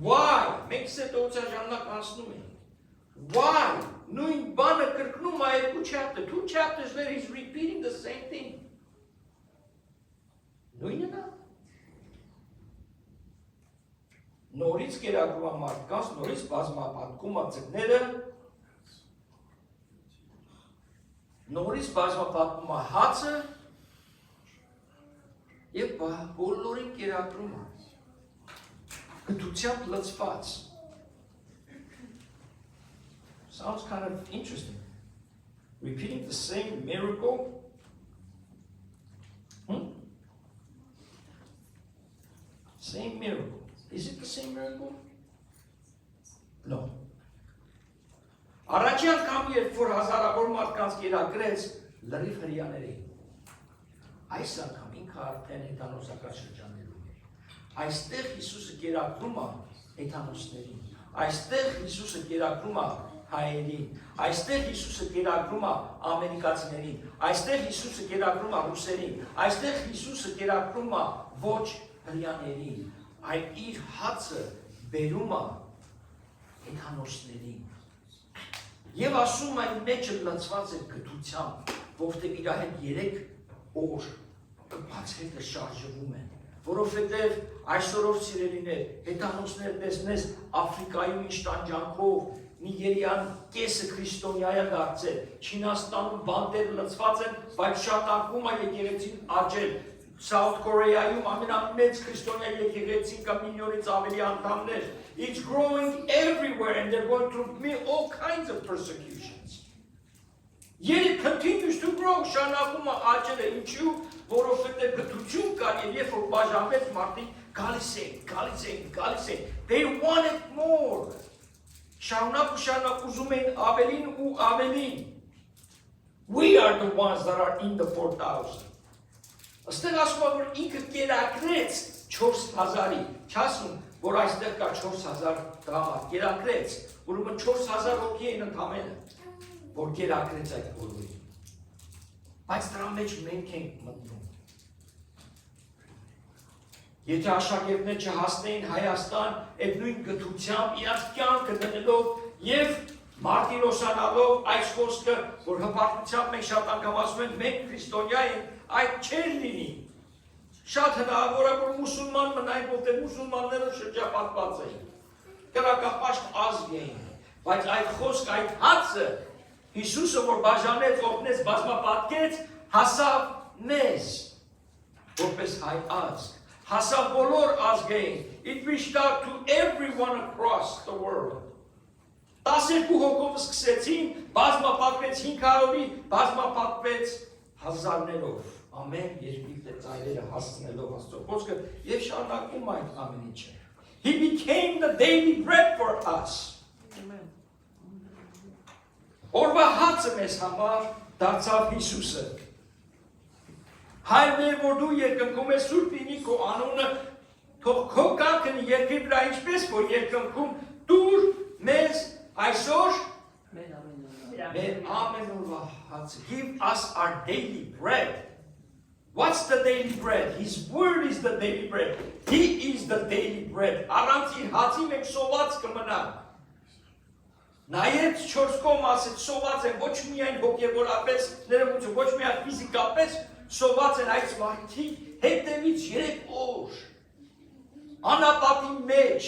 why, մենք սետողության ժամանակ անցնում ենք, why, նույն բանը կրկնում է երկու chapter, 2 chapters where he's repeating the same thing։ Նույնն է։ Նորից կերակրում մարդկանց, նորից բազմապատկում ձկները, նորից բազմապատկում հացը և բոլորին կերակրում գտությամբ լծված։ Sounds kind of interesting. Repeating the same miracle. Same miracle. Is it the same miracle? No. Առաջի անգամ երբ որ հազարավոր մարդկանց կերակրեց լրիվ հրեաների, այս անգամ ինքը արդեն հեթանոսական շրջաններում էր։ Այստեղ Հիսուսը կերակրում է հեթանոսներին, այստեղ Հիսուսը կերակրում է հայերին, այստեղ Հիսուսը կերակրում է ամերիկացիներին, այստեղ Հիսուսը կերակրում է ռուսերին, այստեղ Հիսուսը կերակրում է ոչ հրեաներին, այլ իր հացը բերում է հեթանոսներին։ Եվ ասում այն մեջը լծված է գթությամբ, որտեղ իր հետ 3 օր բաց հետը շարժվում են, որովհետև այսօրով սիրելիներ, հեթանոսներ տեսնես Աֆրիկայում ինչ տանջանքով Նիգերիան կեսը քրիստոնյա է դարձել, Չինաստանում բանտեր լծված են, բայց շատակում է եկեղեցին աճել, South Korea-ում ամենամեծ քրիստոնյա եկեղեցին կա միլիոնից ավելի անդամներ, it's growing everywhere and they're going through all kinds of persecutions. Yet it continues to grow, շարունակում է աճել է, ինչու, որովհետև գթություն կա եւ երբ որ բաժանվեց մարդիկ գալիս են, they wanted more. Շարունակ ուզում են ավելին ու ավելին. We are the ones that are in the 4,000. Աստեղ ասում է, որ ինքը կերակրեց 4,000-ի, չասում, որ այստեղ կա 4,000 դրամատ, կերակրեց, ուրեմն 4,000 հոգի են ընդամենը, որ կերակրեց այդ բոլորին, բայց դրա մեջ մենք ենք մտնում։ Եթե աշակերտներ չհասնեին Հայաստան, այդ նույն գթությամբ իրաց կյանքը դնելով և մարտիրոսանալով այս խոսքը, որ հպարտությամբ մենք շատ անգամ ասում ենք, մենք քրիստոնյա ենք, այդ չեր լինի։ Շատ հնարավոր է, որ մուսուլման մնային, որտեղ մուսուլմանները շրջապատված էին, կրակապաշտ ազգ էին, բայց այդ խոսք, այդ հացը, Հիսուսը, որ բաժանեց, օգնեց, բազմապատկեց, հասավ մեզ, որպես հայ ազգ, հասավ բոլոր ազգային, it reached out to everyone across the world. 12 հոգով սկսեցին, բազմապատկվեց 500-ի, բազմապատկվեց հազարներով, ամեն երկրի ծայրերը հասցնելով Աստծո խոսքը և շարունակում այդ ամեն ինչը։ He became the daily bread for us. Օրվա հացը մեզ համար դարձավ Հիսուսը։ Հայր մեր, որ դու երկնքում ես սուրբ լինի քո անունը, թող քո կյանքն երկրի վրա ինչպես որ երկնքում դուր մեզ այսօր Give us our daily bread. What's the daily bread? His word is the daily bread. He is the daily bread. Առանց իր հացի մենք սոված կմնանք։ Նայեց 4 կողմ ասեց սոված են ոչ միայն հոգևորապես, ներողություն, ոչ միայն ֆիզիկապես սոված են այս մարդիկ հետևից 3 օր։ Անապատի մեջ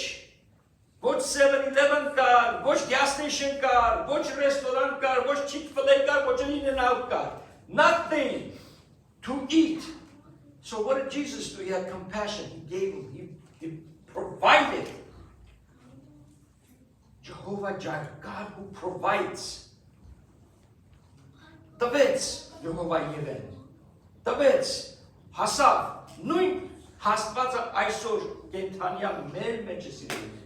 ոչ 7-Eleven կար, ոչ gas station կար, ոչ ռեստորան կար, ոչ Chick-fil-A կար, ոչ In-N-Out կար։ Nothing to eat. So what did Jesus do? He had compassion. He gave him. He provided. Jehovah Jireh, God who provides. Տվեց Jehovah Jireh. Տվեց հասավ նույն հաստվածը այսօր կենթանյալ մեր մեջ է սիրելի։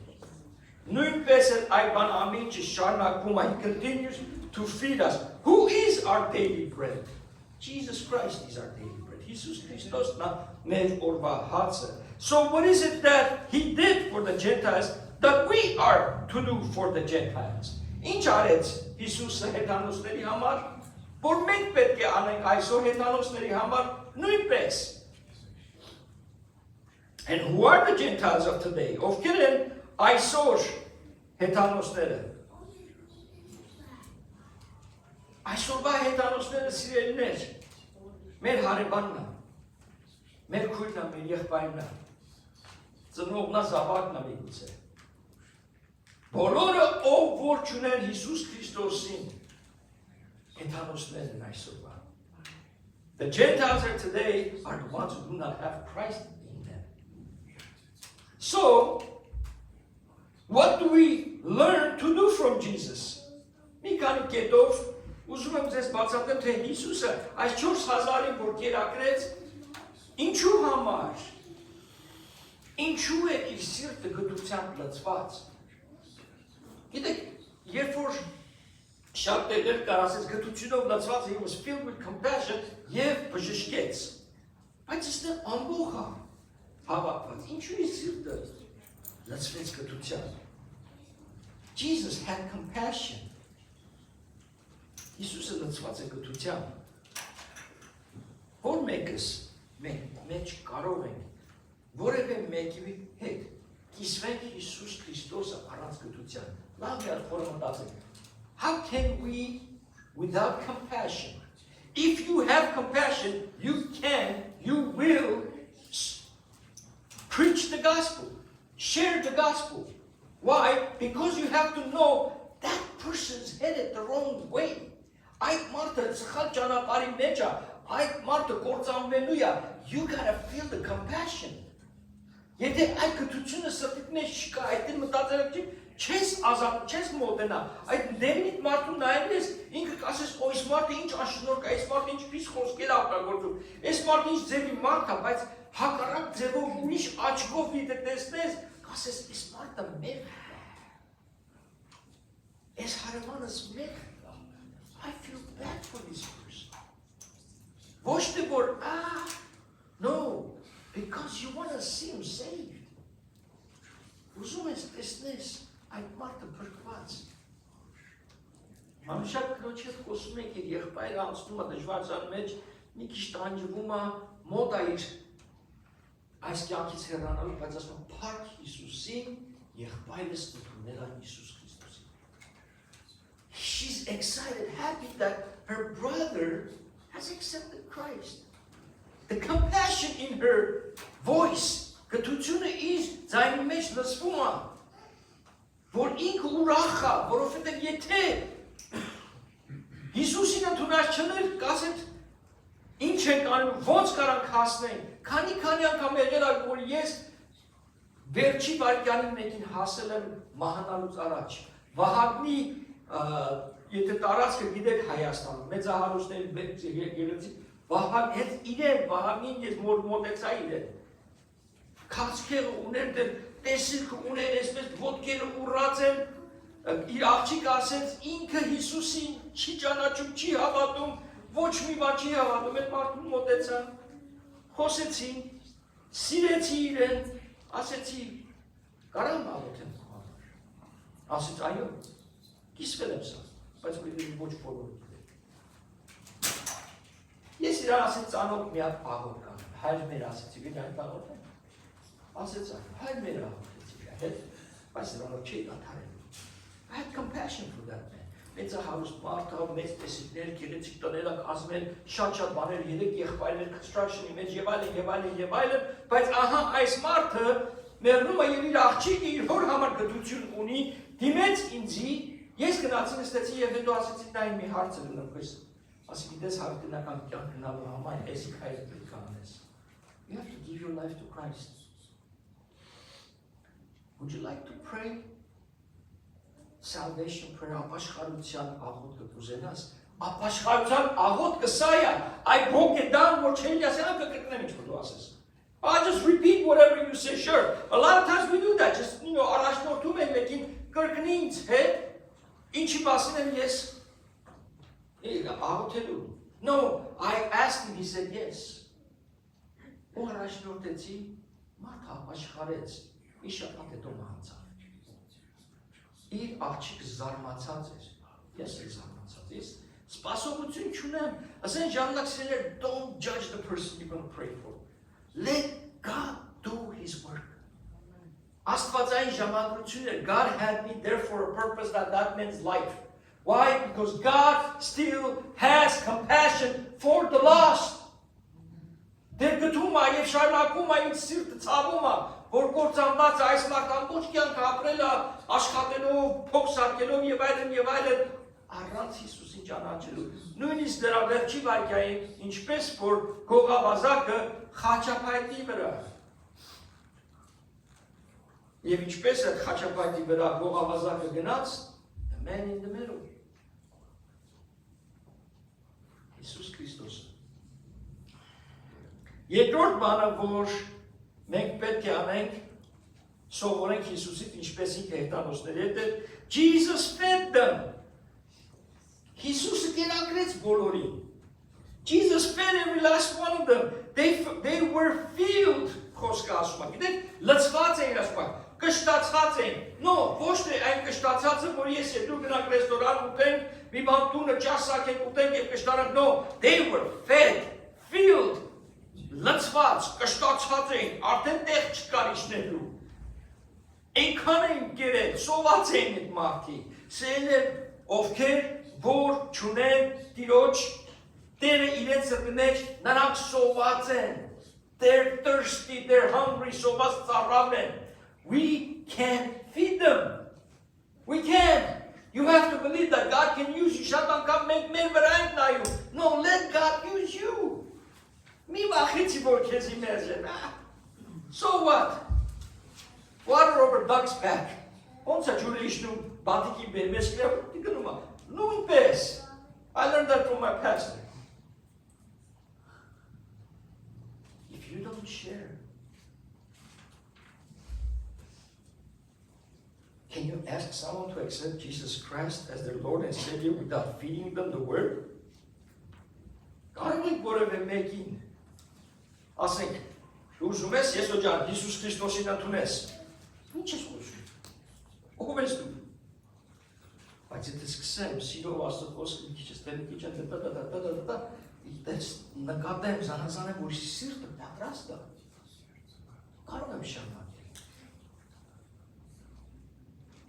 Նույնպես էլ այդ բան ամեն ինչ շարունակվում է. He continues to feed us. Who is our daily bread? Jesus Christ is our daily bread. Jesus Christos na մեր օրվա հացը. So what is it that he did for the Gentiles that we are to do for the Gentiles? Ինչ արեց Հիսուսը հեթանոսների համար, որ մենք պետք է անենք այսօր հեթանոսների համար նույնպես։ And who are the Gentiles of today? Ովքեր են այսօր հեթանոսները? Այսօրվա հեթանոսները սիրելիներ, մեր հարևանն է, մեր քույրն է, մեր եղբայրն է, ծնողն է, զավակն է միգուցե։ Բոլորը ով որ չունեն Հիսուս Քրիստոսին, հեթանոսներն են այսօրվա։ The Gentiles of today are the ones who do not have Christ in them. So, what do we learn to do from Jesus? Մի քանի կետով ուզում եմ ձեզ բացատրեմ, թե Հիսուսը այս 4000-ին որ կերակրեց, ինչու համար, ինչու է իր սիրտը գթությամբ լցված։ Գիտեք, երբ որ շատ տեղեր կար ասեց գթությունով լցված, he was filled with compassion եւ բժշկեց։ Բայց այստեղ ամբողջ է հավաքված։ Ինչու իր սիրտը լցվեց գթությամբ։ Jesus had compassion. Հիսուսը լցված է գթությամբ։ Որ մեկս մենք մեջ կարող ենք որևէ մեկի հետ կիսվենք Հիսուս Քրիստոսը առանց գթության։ Լավ է խորհրդացեք։ How can we without compassion? If you have compassion, you will preach the gospel, share the gospel. Why? Because you have to know that person's headed the wrong way. Այդ մարդը սխալ ճանապարհի մեջ է, այդ մարդը կործանվելու է, you gotta feel the compassion. Եթե այդ գթությունը սրտիդ մեջ չկա, այդ մտածել եք, չես ազատ, չես մոտենա, այդ դերնիդ մարդուն նայել ես, ինքը կասես, օ, այս մարդը ինչ անշնորհք է, այս մարդը ինչպես խոսքեր է օգտագործում, այս մարդը ինչ ձևի մարդ է, բայց հակառակ ձևով ուրիշ աչքով դիտե տեսնես, կասես, այս մարդը մեղք է։ Այս հարևանս մեղք է։ I feel bad for this person. Ոչ թե որ, no, because you want to see him saved. Ուզում ես տեսնես այդ մարդը փրկված։ Մանուշակ քրոջ հետ խոսում եք, իր եղբայրը անցնում է դժվարության մեջ, մի քիչ տանջվում է, մոտ է իր այս կյանքից հեռանալու, բայց ասում է, փառք Հիսուսին, եղբայրս ընդունել է Հիսուս Քրիստոսին։ She's excited, happy that her brother has accepted Christ. The compassion in her voice, գթությունը իր ձայնի մեջ լսվում է, որ ինքը ուրախ է, որովհետև եթե Հիսուսին ընդունած չներ, կասեց, ինչ ենք անում, ոնց կարանք հասնենք, քանի անգամ եղել է, որ ես վերջի վայրկյանի մեկին հասել եմ մահանալուց առաջ։ Վահագնի եթե տարածքը գիտեք Հայաստանում, մեծահարուստների գեղեցիկ, հենց իրեն, Վահագնին ես մոտեցա իրեն։ Քաղցկեղը ուներ դեր, տեսիլքը ուներ, այսպես ոտքերը ուռած են, իր աղջիկը ասեց, ինքը Հիսուսին չի ճանաչում, չի հավատում, ոչ մի բան չի հավատում, այդ մարդուն մոտեցա, խոսեցին, սիրեցի իրեն, ասեցի, կարամ աղոթեմ քո համար։ Ասեց, այո, կիսվել եմ սա։ բայց ոչ բոլորը գիտեն։ Ես իրան ասեց ծանոթ մի հատ աղոտ կան, հայր մեր ասեցի, գիտի այդ աղոտ է։ Ասեց հայր մեր աղոտեցի հետ, բայց նրանով չի դադարել։ I had compassion for that man. Մեծ հարուստ մարդը, մեծ տեսիքներ, գեղեցիկ տները կազմել, շատ բաներ, 3 եղբայրներ construction-ի մեջ եւ այլն, բայց ահա այս մարդը մեռնում է եւ իր աղջիկը իր հոր համար գտություն ունի, դիմեց ինձի, ես գնացի նստեցի եւ հետո ասեցի նա մի հարց ունեմ, քույս, ասի գիտես հավիտենական կյանք գնալու համար էսի քայլ պետք է անես։ You have to give your life to Christ. Would you like to pray? Salvation prayer, ապաշխարության աղոտ կուզենաս, ապաշխարության աղոտ կսայա, I broke it down, որ չեն ասեմ կգտնեմ ինչ որ դու ասես. I just repeat whatever you say, sure. A lot of times we do that, just, առաջնորդում են մեկին կրկնի ինձ հետ, ինչի մասին եմ ես աղոթելու. No, I asked him, he said yes. Ու առաջնորդեցի, մարդը ապաշխարեց, մի շաբաթ հետո մահացավ. Իր աղջիկը զարմացած էր, ես էլ զարմացած ես, սպասողություն չունեմ, ասեն ժամանակցիներ, don't judge the person you're going to pray for. Let God do his work. Աստվածային ժամադրություններ, God had me there for a purpose that man's life. Why? Because God still has compassion for the lost. Դեր գտում է և շարունակում է ինձ սիրտը ցավում է, որ կործանված այս մարդ ամբողջ կյանքը ապրել է աշխատելով, փող սարքելով եւ այլն, առանց Հիսուսին ճանաչելու։ Նույնիսկ դրա վերջի վայրկյանին, ինչպես որ գողավազակը խաչապայտի վրա։ Եվ ինչպես է խաչապայտի վրա գողավազակը գնաց, the man in the middle. Հիսուս Քրիստոսը։ Երկրորդ բանը, որ մենք պետք է անենք, սովորենք Հիսուսից, ինչպես ինքը հերթանոցների հետ էր, Jesus fed them. Հիսուսը կերակրեց բոլորին. Jesus fed every last one of them. They were filled, խոսքը ասում է, գիտեք, լցված էին ասում է, կշտացած էին. No, ոչ թե այն կշտացածը, որ ես և դու գնանք ռեստորան ուտենք, մի բան տունը ճաշ սարքենք ուտենք և կշտանանք. No, they were fed, filled. Լցված, կշտացած էին, արդեն տեղ չկար իջնելու։ Այնքան էին կերել, սոված էին այդ մարդի, սել են ովքեր, որ չունեն տիրոջ, Տերը իրենց սրտի մեջ, նրանք սոված են, they're thirsty, they're hungry, սոված ծառավ են. We can feed them. We can. You have to believe that God can use you. Շատ անգամ մենք մեր վրա ենք նայում. No, let God use you. Mi vachitzi vor kezi merzen. So what? Water over duck's back. Once a jurishnu batiki be meskrev tikanuma. No pes. I learned that from my pastor. If you don't share, can you ask someone to accept Jesus Christ as their Lord and Savior without feeding them the word? God will whatever making. Ասենք, դու ուզում ես ես օջան Հիսուս Քրիստոսին ընդունես։ Ինչ ես ուզում։ Ո՞վ ես դու։ Բայց եթե սկսեմ սիրով Աստծո խոսքը մի քիչ ստեմ, մի քիչ դες նկատեմ զանազանեմ, որ սիրտը պատրաստ է։ Կարող եմ շարունակել։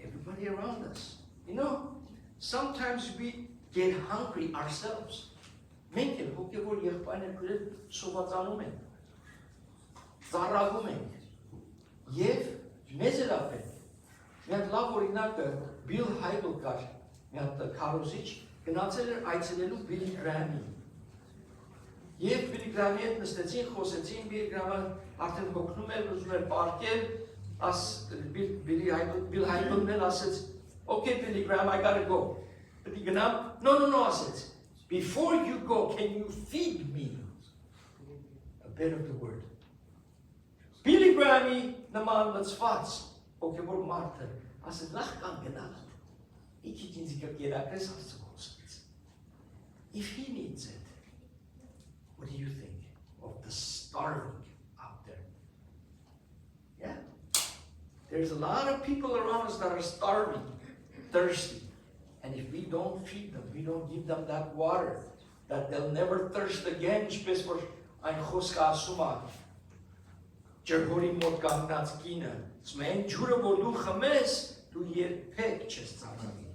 Everybody around us. You know, sometimes we get hungry ourselves. Մենք էլ հոգևոր եղբայրներ գրել սովածանում ենք։ Ծառայում ենք եւ մեզ էլ ապրենք։ Մի հատ լավ օրինակը Bill Hybel կար, մի հատ քարոզիչ գնացել էր այցելելու Billy Graham-ին։ Եվ Billy Graham-ի հետ նստեցին, խոսեցին, Billy Graham-ը արդեն հոգնում էր, ուզում էր պարկել, Bill Hybel-ն էլ ասեց, okay Billy Graham, I gotta go։ Պետք է գնամ, no, ասեց, before you go, can you feed me a bit of the word? Billy Graham-ի նման լցված հոգևոր մարդը ասեց լավ կան գնալ իքի ինձ կերակրես Աստծո խոսքից. If he needs it, what do you think of the starving out there? Yeah? There's a lot of people around us that are starving, thirsty. And if we don't feed them, we don't give them that water, that they'll never thirst again, ինչպես որ այն խոսքը ասում է, ջրհորի մոտ կանգնած կինը, ասում է, այն ջուրը, որ դու խմես, դու երբեք չես ծանրի։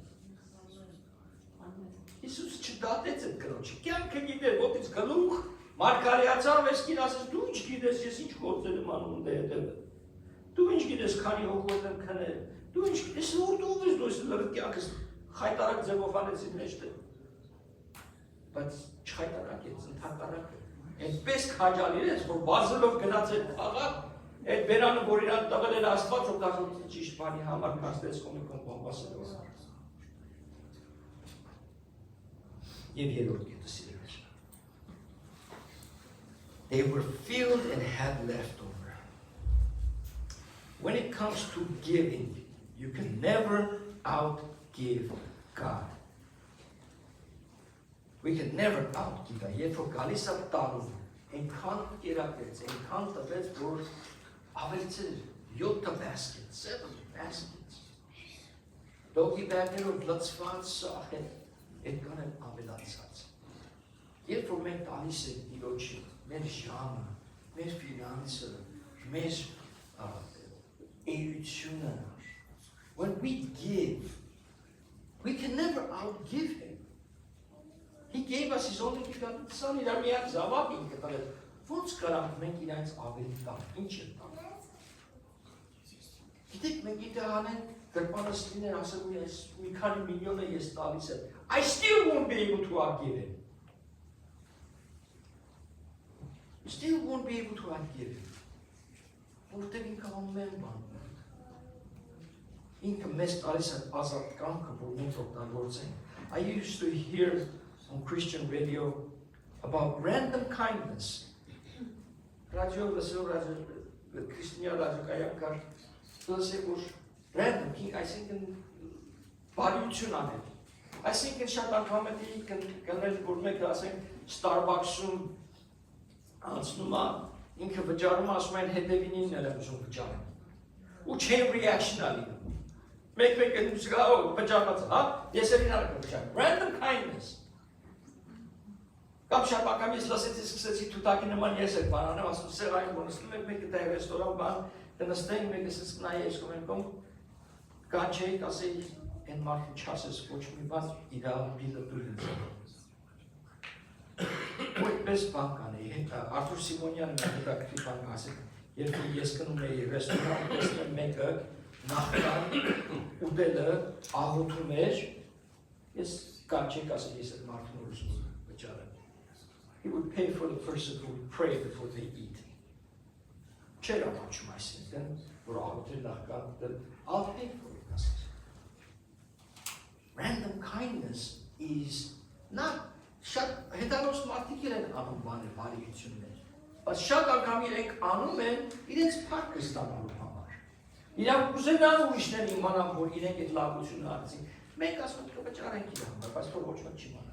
Հիսուս չդատեց այդ կրոջը, կյանքը գիտեր, ոտից գլուխ, մարգարեացավ, ես կին ասես, դու ինչ գիտես, ես ինչ գործել եմ անում դե հետևը, դու ինչ գիտես, քանի հոգով եմ քնել, դու ինչ գիտես, որ դու ես դու ես լրը կյանքս խայտարակ ձևով անեցին մեջտեղ, բայց չխայտարակեց, ընդհակառակը, այնպես քաջալի ես, որ բազելով գնաց այդ քաղաք, այդ բերանը, որ իրան տվել էր Աստված, որ դասում ճիշտ բանի համար կաստեց կոմիկոն բամբասելով։ Եվ երորդ կետը սիրելիներ։ They were filled and had leftover. When it comes to giving, you can never outgive God. We can never outgive God. Երբ որ գալիս է տալու, այնքան կերակեց, այնքան տվեց, որ ավելցել 7 baskets, 7 baskets. Դոգի բակերով լծված սախ այդքան են ավելացած։ Երբ որ մենք տալիս ենք Տիրոջը, մեր ժամը, մեր ֆինանսը, մեր էությունը, when we give, we can never outgive Him. He gave us His only begotten Son, իրար միակ զավակ ինքը տվել, ոնց կարանք մենք իրենց ավելի տանք, ինչ է տանք։ Գիտեք, մենք իտեղ անենք, գրպանս լիներ ասում ես, մի քանի միլիոնը ես տալիս եմ, I still won't be able to outgive Him. Still won't be able to outgive Him. Որտեղ ինքը անում եմ բան։ Ինքը մեզ տալիս է ազատ կամքը, որ մենք օգտագործենք։ I used to hear on Christian radio about random kindness. Radio լսող քրիստոնյա ռադիոկայան կար, լսել որ random, այսինքն բարություն անել։ Այսինքն շատ անգամ է կնել, որ մեկը ասենք Starbucks-ում անցնում է, ինքը վճարում ասում են հետևինին էլ եմ ուզում վճարեմ։ Ու chain reaction-ա լինում։ Մեկ զգա, վճարված, հա, ես էլ իրար եմ վճարում։ Random kindness։ Կամ շատ անգամ ես լսեցի, սկսեցի թութակի նման ես էլ բան անեմ, ասում սեղային որ նստում եք, մեկը տեղ ռեստորան բան, կնստենք, մեկը սկսում նայ ես կոմենքում, կանչեիք, ասեի, են մարդը չասես ոչ մի բան, իրալ բիլը դուր ինձ։ Ու այդպես բան կանեի, Արթուր Սիմոնյանը նա հետաքրքիր բան ասել, երբ ես գնում էի ռեստորան, տեսնում մեկը նախքան ուտելը աղոթում էր, ես կանչեիք, ասել, ես այդ մարդուն որ ուզում վճարեմ։ He would pay for the person who would pray before they eat. Չէր ամաչում այսինքն, որ աղոթել նախքան, I'll pay for it, ասել։ Random kindness is not շատ հետանոց մարդիկ են անում բաներ, բարիություններ, բայց շատ անգամ իրենք անում են իրենց փառքը ստանալու համար։ Իրանք ուզենան ուրիշներ իմանան, որ իրենք այդ լավությունը արեցին։ Մենք ասում ենք վճարենք իր համար, բայց որ ոչ ոք չիմանա։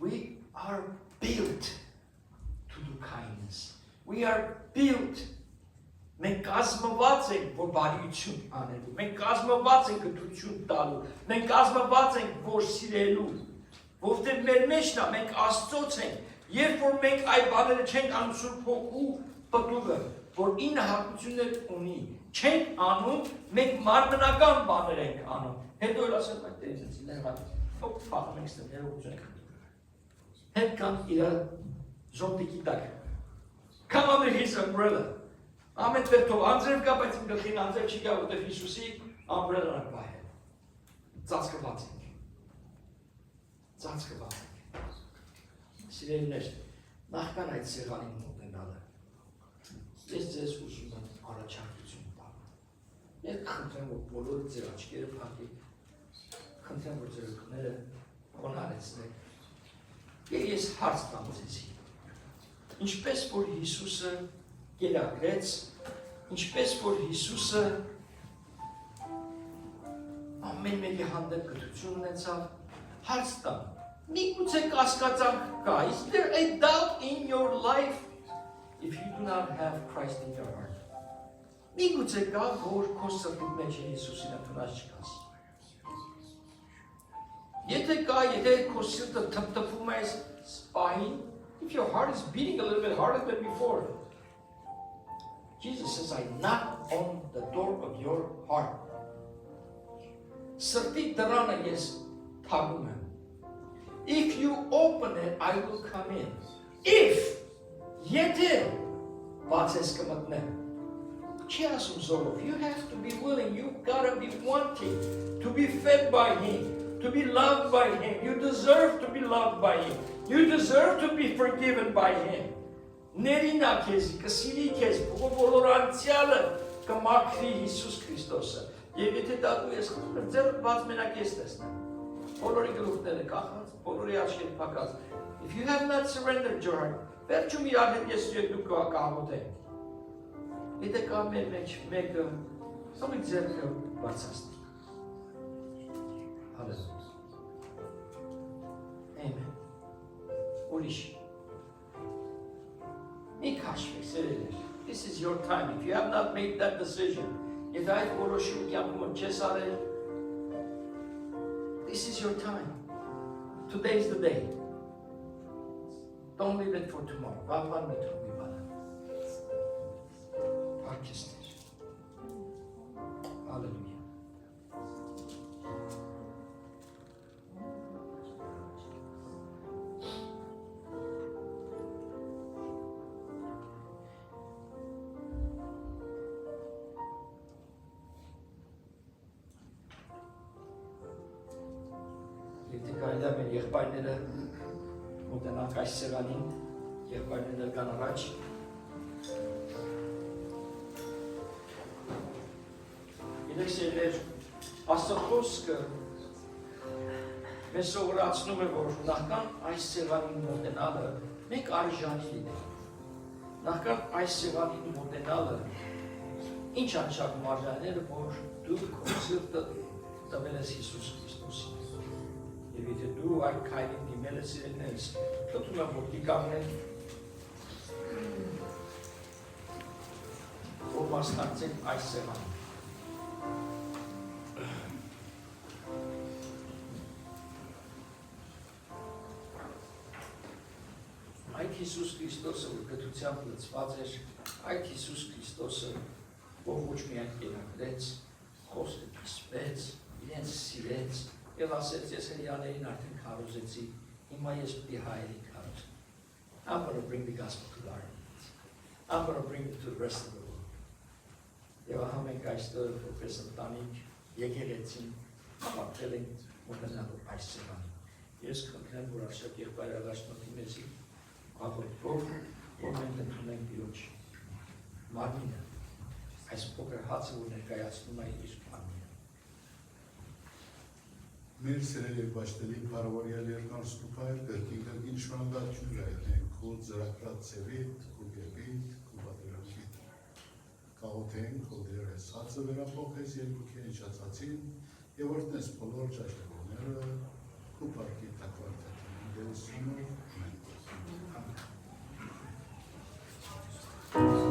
We are built to do kindness. We are built. Մենք կազմված ենք, որ բարիություն անելու, մենք կազմված ենք գթություն տալու, մենք կազմված ենք, որ սիրելու, որտեղ մեր մեջն է, մենք Աստծոց ենք, երբ որ մենք այդ բաները չենք անում Սուրբ Հոգու պտուղը, որ 9 հատկություններ ունի, չենք անում, մենք մարմնական բաներ ենք անում, հետո էլ ասեմ այդ տերից լեղատ, հոպ փախում ենք ստեղ ներողություն ենք, հետ կան իրար զոմտիկի տակ, come under his umbrella. Ամեն տերթով անձրև կա, բայց իմ գլխին անձրև չի կա, որտեղ Հիսուսի ամբրելան կա է։ Ծածկված ենք։ Ծածկված ենք։ Սիրելիներ, նախքան այդ սեղանին մոտենալը, ես ձեզ ուզում եմ առաջարկություն տալ։ Ես խնդրեմ, որ բոլորը ձեր աչքերը փակեք, խնդրեմ, որ ձեր ուղները խոնարհեցնեք։ Եվ ես հարց տամ ձեզի։ Ինչպես որ Հիսուսը կերակրեց, ինչպես որ Հիսուսը ամեն մեկի հանդեպ կրթություն ունեցավ, հարց տամ, միգուցե կասկածանք կա, is there a doubt in your life if you do not have Christ in your heart? Միգուցե կա, որ քո սրտի մեջ Հիսուսին ընդունած չկաս, Եթե կա, եթե քո սիրտը թփթփում է spine, if your heart is beating a little bit harder than before, Jesus says, I knock on the door of your heart. Սրտի դռանը ես թակում եմ. If you open it, I will come in. If եթե բացես կմտնեմ. Չի ասում զորով. You have to be willing, you gotta be wanting to be fed by Him, to be loved by Him. You deserve to be loved by Him. You deserve to be forgiven by Him. Ներինա քեզ, կսիրի քեզ, բոլոր անցյալը կմաքրի Հիսուս Քրիստոսը։ Եվ եթե դա դու ես ձեռք բաց մենակ ես տեսնեմ։ Բոլորի գլուխները կախած, բոլորի աչքերը փակած. If you have not surrendered your heart, վերջում իրար հետ ես ու դու կհաղորդենք։ Եթե կա մեր մեջ մեկը, սամի ձեռքը բարձրացնի։ Հալելույա։ Amen. Ուրիշ։ This is your time. If you have not made that decision, this is your time. Today is the day. Don't leave it for tomorrow. Hallelujah. Մեր եղբայրները մոտենանք այս սեղանին, եղբայրները կան առաջ։ Գիտեք սիրելիներ, Աստծո խոսքը մեզ սովորացնում է, որ նախքան այս սեղանին մոտենալը մենք արժանի լինենք։ Նախքան այս սեղանին մոտենալը ինչ անշակում արժանները, որ դու քո սիրտը տվել ես Հիսուս Քրիստոսին։ Եվ եթե դու այդ քայլին դիմել ես իրենից, խնդրում եմ որ կանգնեն, որ մասնակցեն այս սեղանին։ Այդ Հիսուս Քրիստոսը, որ գթությամբ լցված էր, այդ Հիսուս Քրիստոսը, որ ոչ միայն կերակրեց, խոսքը կիսվեց, իրենց սիրեց, Եվ ասեց, ես հրյաներին արդեն քարոզեցի, հիմա ես պիտի հայերին քարոզեմ։ I'm going to bring the gospel to the Armenians. I'm going to bring it to the rest of the world. Եվ ահա մենք այստեղ որպես ընտանիք եկեղեցին համակրել ենք մոտենալու այս սեղանին։ Ես խնդրեմ, որ արժեք եղբայր առաջնորդի մեզի աղոթքով, որ մենք ընդունենք Տիրոջ մարմինը, այս փոքր հացը, որ ներկայացնում է իր մարմինը։ Մեր սերել և բաշտելի պարավորյալ երկան ստուպայր կրկին շվանվաչուն լայթեն քո զրակրատ ծևիտ, քո գեպիտ, քո պատերակիտ։ Կաղոթենք, քո դեր ես հացը վերապոխես երկուքի ինչացացին և որտնես բոլոր ճաշտեղոները քո պարկի տակվարտատին դերուսունով See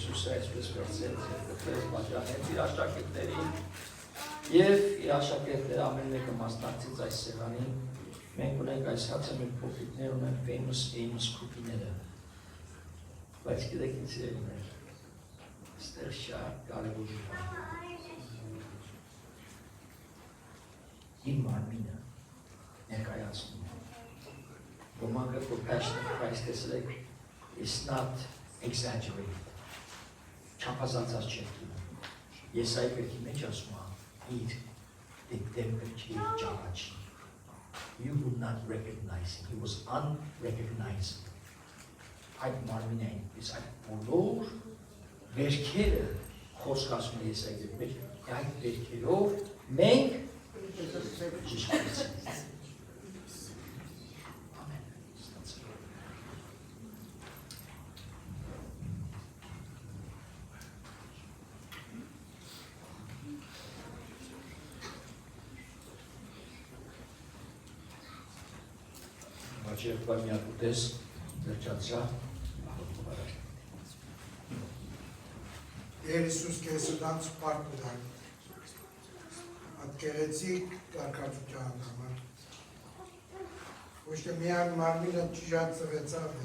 Հիսուսը այսպես վերցրեց եւ գտեց պատճառեց իր աշակերտներին եւ իր աշակերտները ամեն մեկը մասնակցեց այս սեղանին։ Մենք ունենք այս հացը մեր փոքրիկներ ունեն famous Amos քուպիները։ Բայց գիտեք ինչ սիրելիներ, ստեղ շատ կարևոր բան։ Իմ մարմինը ներկայացնում է։ Ոմանք որ Passion of Christ տեսեք, is not exaggerated. Չափազանցած չէ։ Եսայի գրքի մեջ ասում է, իր դեպքի ճանաչի։ You would not recognize him. He was unrecognizable. Այդ մարմինային, իսկ այդ բոլոր վերքերը խոսք ասում է Եսայի գրքի մեջ, այդ վերքերով մենք ճշմարություն։ Ամեն։ Աչերկվա միակ ուտես, վերջացրա, Տեր Հիսուս քեզնից պարկ դառ։ Այդ գեղեցիկ կարգավիճան համար։ Ոչ թե միայն մարմինը ճիժացվեցավ,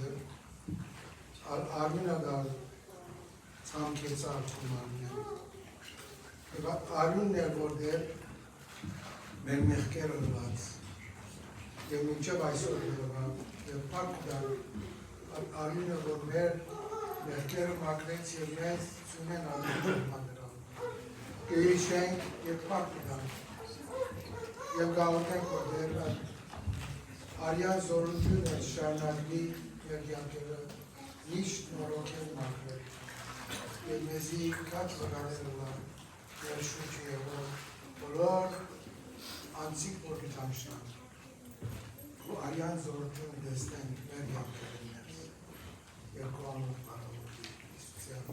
արմինը դա ցանկեցավ մարմինը։ Եվ արյունն էր որ դեր մեր մեղքերը լված։ Եվ մինչև այսօր լված, եւ պարկ դառ արյունը որ մեր մեղքերը մաքրեց եւ մեզ ծունեն ադրան։ Կհիշենք եւ պարկ դառ։ Եվ գաղութենք որ դեր արյան զորությունը շարունակվի մեր կյանքերը միշտ նորոգել մաքրել։ Եվ մեզի քաչ վրաները լավ մեր շուրջը եղող բոլոր անցիկ որդիթանշնան։ Ու արյան զորությունը դեսնենք մեր կյանքերը ներս։ Երկու անով բարավորի Իսուսյան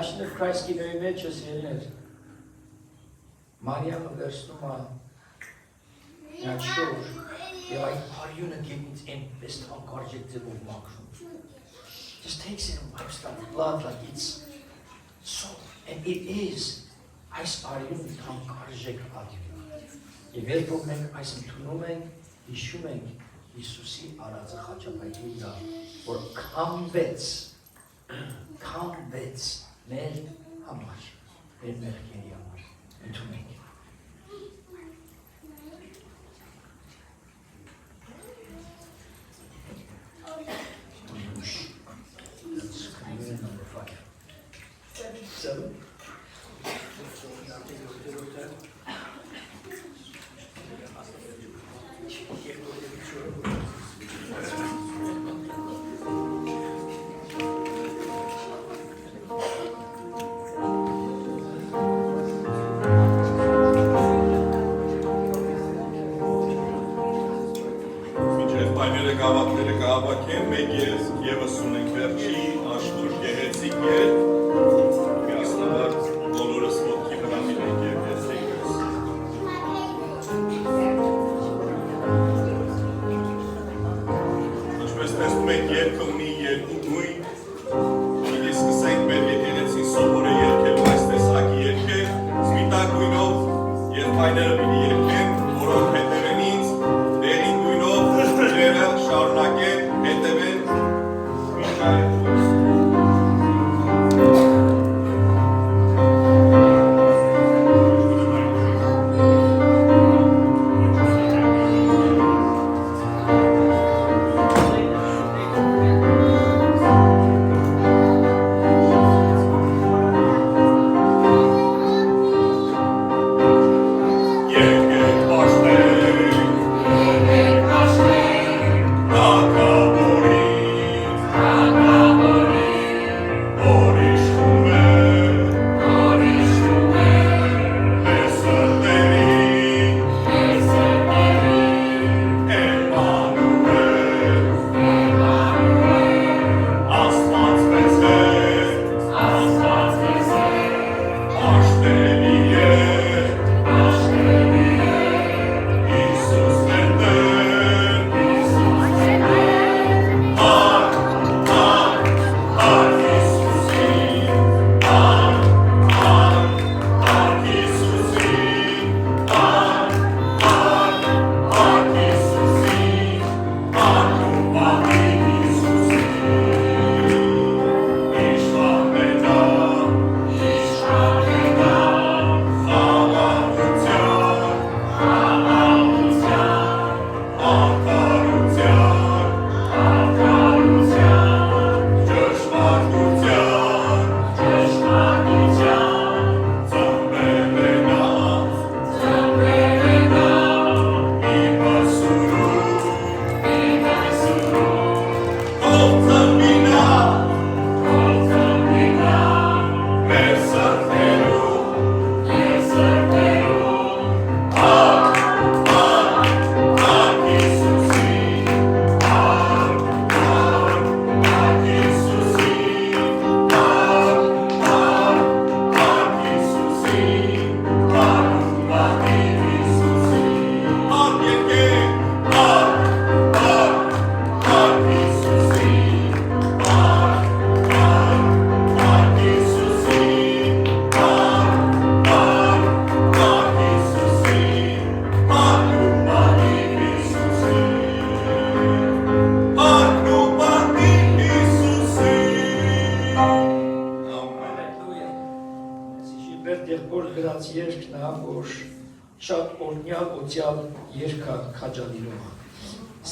Passion of Christ կինոյի մեջ ես ելներ։ Մարիամը վերցնում է նա շոր եւ այդ արյունը գինից այնպես թանկարժեք ձևով մաքրում։ Just takes it and wipes down the blood like it's so, and it is այս արյունը թանկարժեք արյուն։ Եվ երբ մենք այս ընդունում ենք, հիշում ենք Հիսուսի արածը խաչապայթի վրա, որ քամվեց մեր համար, մեր մեղքերի համար, ընդունում ենք։ Number 5. 7. Գավաթները կհավաքեն, մեկ ևս ունենք վերջի աշխուժ գեղեցիկ երկ, միասնաբար բոլորս ոտքի վրա մինենք և ես եգս։ Ինչպես տեսնում եք երկը ունի երկու գույն, իդի սկսենք մեր եկեղեցին սովորը երկելու այս տեսակի երկեր, սմիտակ գույնով երկայները պիտի երկեն, որոնք հետևեն ինձ, դեղին գույնով ջերը շարունակեն, հետևեն, մինչ այդպես։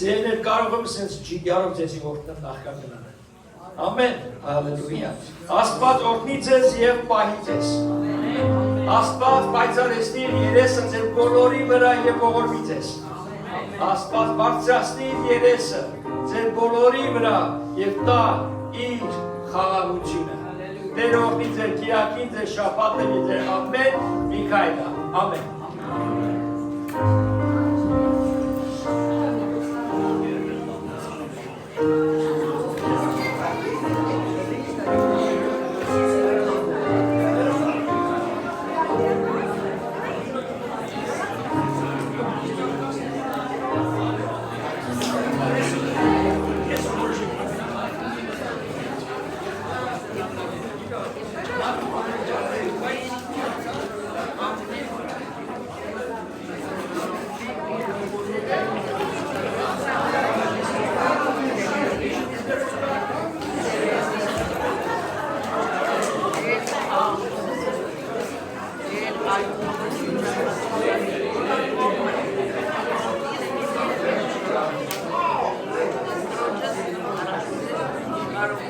Սիրելիներ, կարող եմ սենց ջիգարով ձեզի որդնեմ նախկան գնանը։ Ամեն, հալելույա։ Աստված օրհնի ձեզ և պահի ձեզ։ Աստված պայծառեցնի իր երեսը ձեր բոլորի վրա և ողորմի ձեզ։ Աստված բարձրացնի իր երեսը ձեր բոլորի վրա և տա իր խաղաղությունը։ Տեր օրհնի ձեր կիրակին, ձեր շաբաթը և ձեր ամեն Միքայելը։ Ամեն։ Thank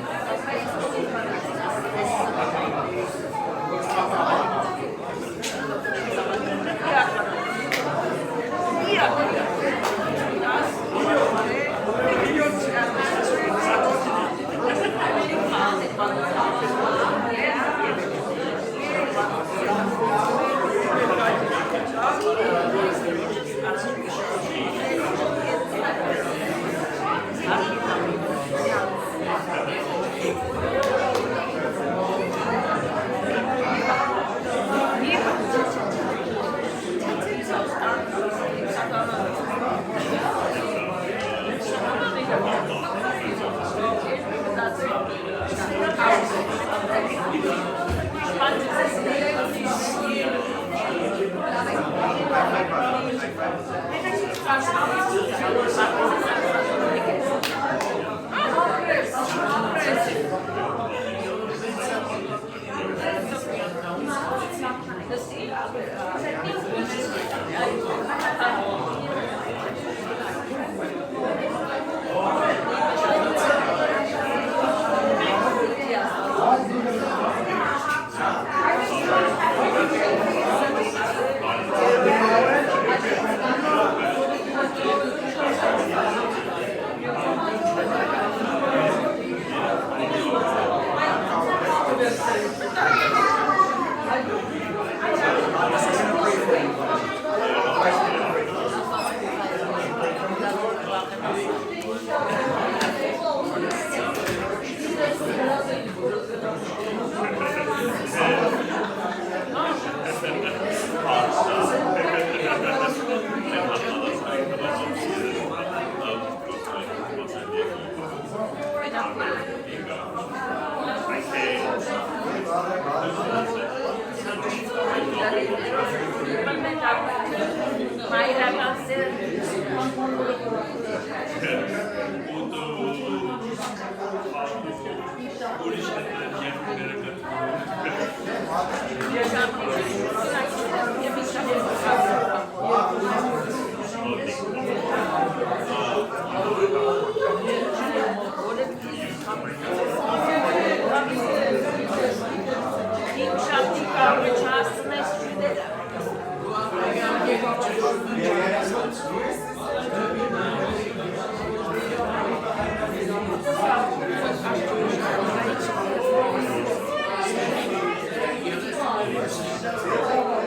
you.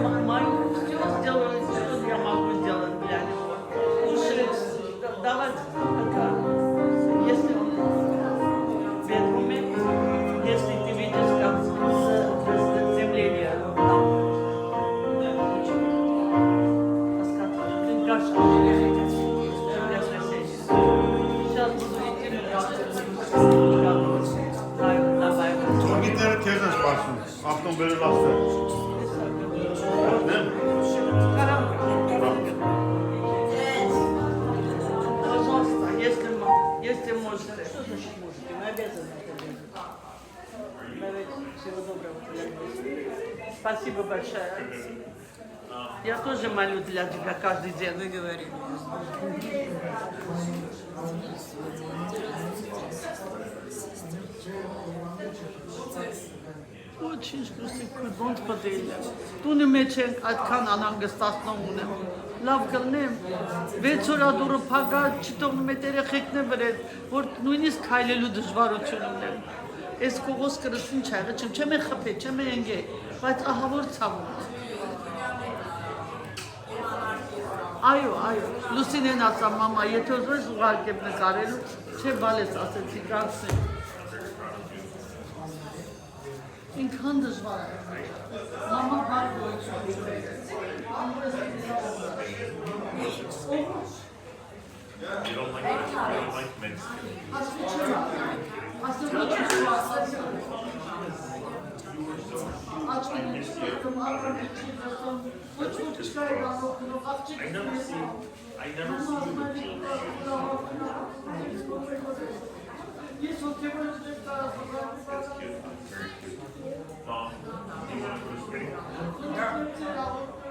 Все сделали, что я могу сделать для него. Лучше давать, если он в бедруме, если ты видишь, как заземление. Сейчас буду идти Թորմիտները քեզ են սպասում, ավտոմոբիլը լացվել։ Пожалуйста, если можете. Что значит можете? Мы обязаны это делать. Давайте, всего доброго. Спасибо большое. Я тоже молю для тебя каждый день. Вы говорили. Очень շքրստիկ ոնց պատել է։ Տունի մեջ ենք այդքան անհանգստացնում ունեմ։ Լավ կլնեմ, 6 օր դուրը փագա չթողնում այդ երեխեքն է վրեն, որ նույնիսկ քայլելու դժվարություն ունեմ։ Այս կողոս կրսին չայղը չեմ է խփե, չեմ է ընգե, բայց ահա որ ցավում։ Այո, Լուսինեն ասա մամա, եթե ուզես ուղարկեմ նկարելու, չէ բալես ասեցի կանցնեմ։ Ինքան դժվար է։ Մամա բարդ You don't like mince. I never see you with jeans. Yes, okay, That's cute. Very cute. Mom, do you want to go to spring?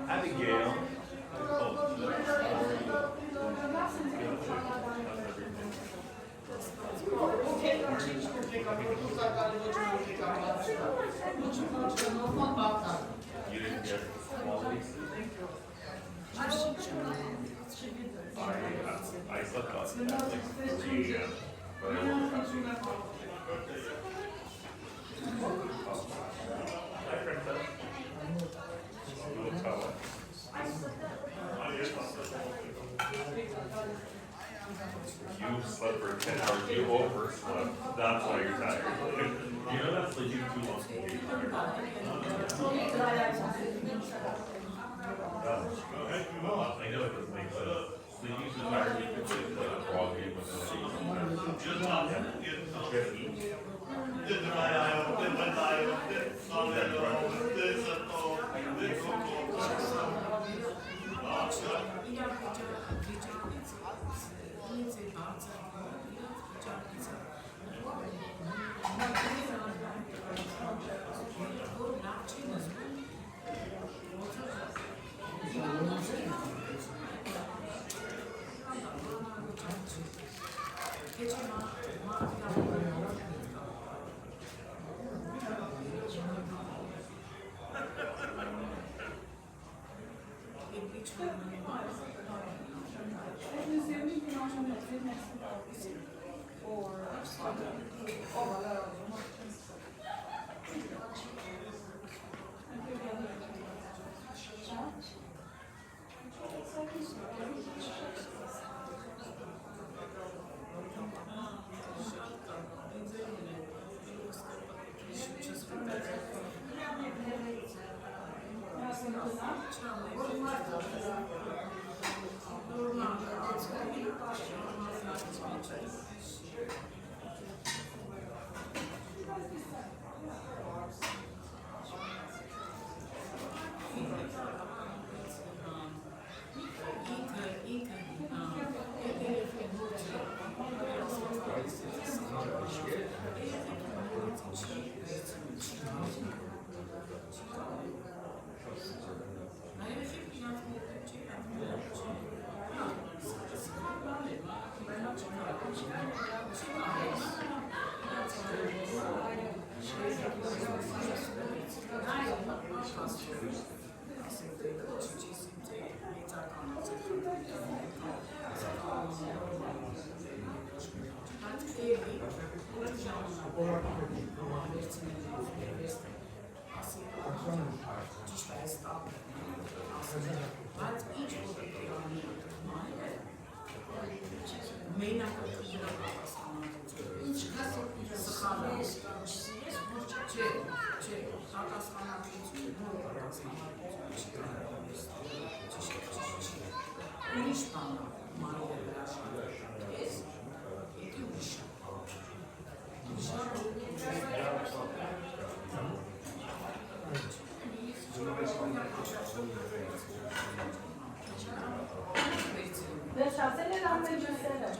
Abigail. You didn't get quality. I slept up at like 3 a.m. But I woke up. Hi, Princess. You look so well. You slept for 10 hours. You overslept. That's why you're tired. You know that's like you too long to be tired. I know it doesn't make sense. So you usually tired you could play a ball game with Ա տակը, բայց ինչ որ պետք է անի մենակը դրա պատասխանատվություն։ Ինչ կասեք սխալը, չէ, պատասխանատվություն, ուրիշ բան մանով հրաշքներ, ես ետի ուրիշ Դες ասել են ամեն ջսերը։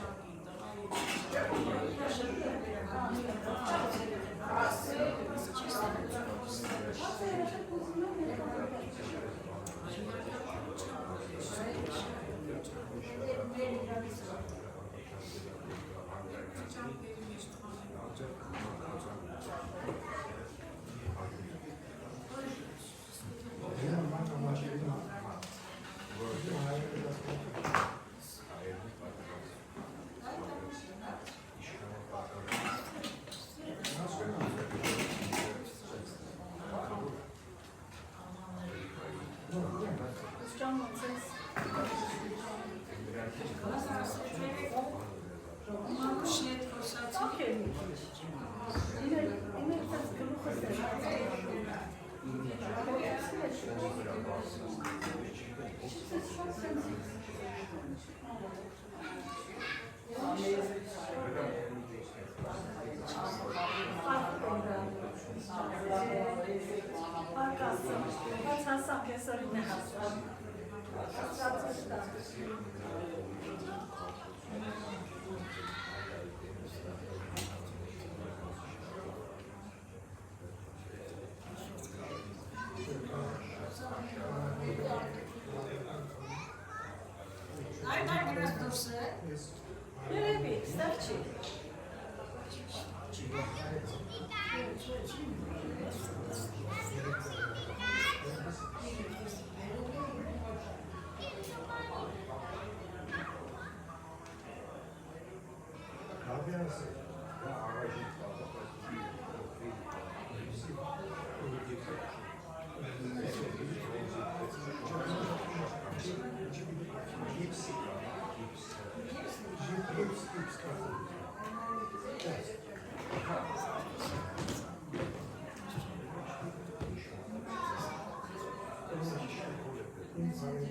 Երևի, ստեղ չի։ Sorry.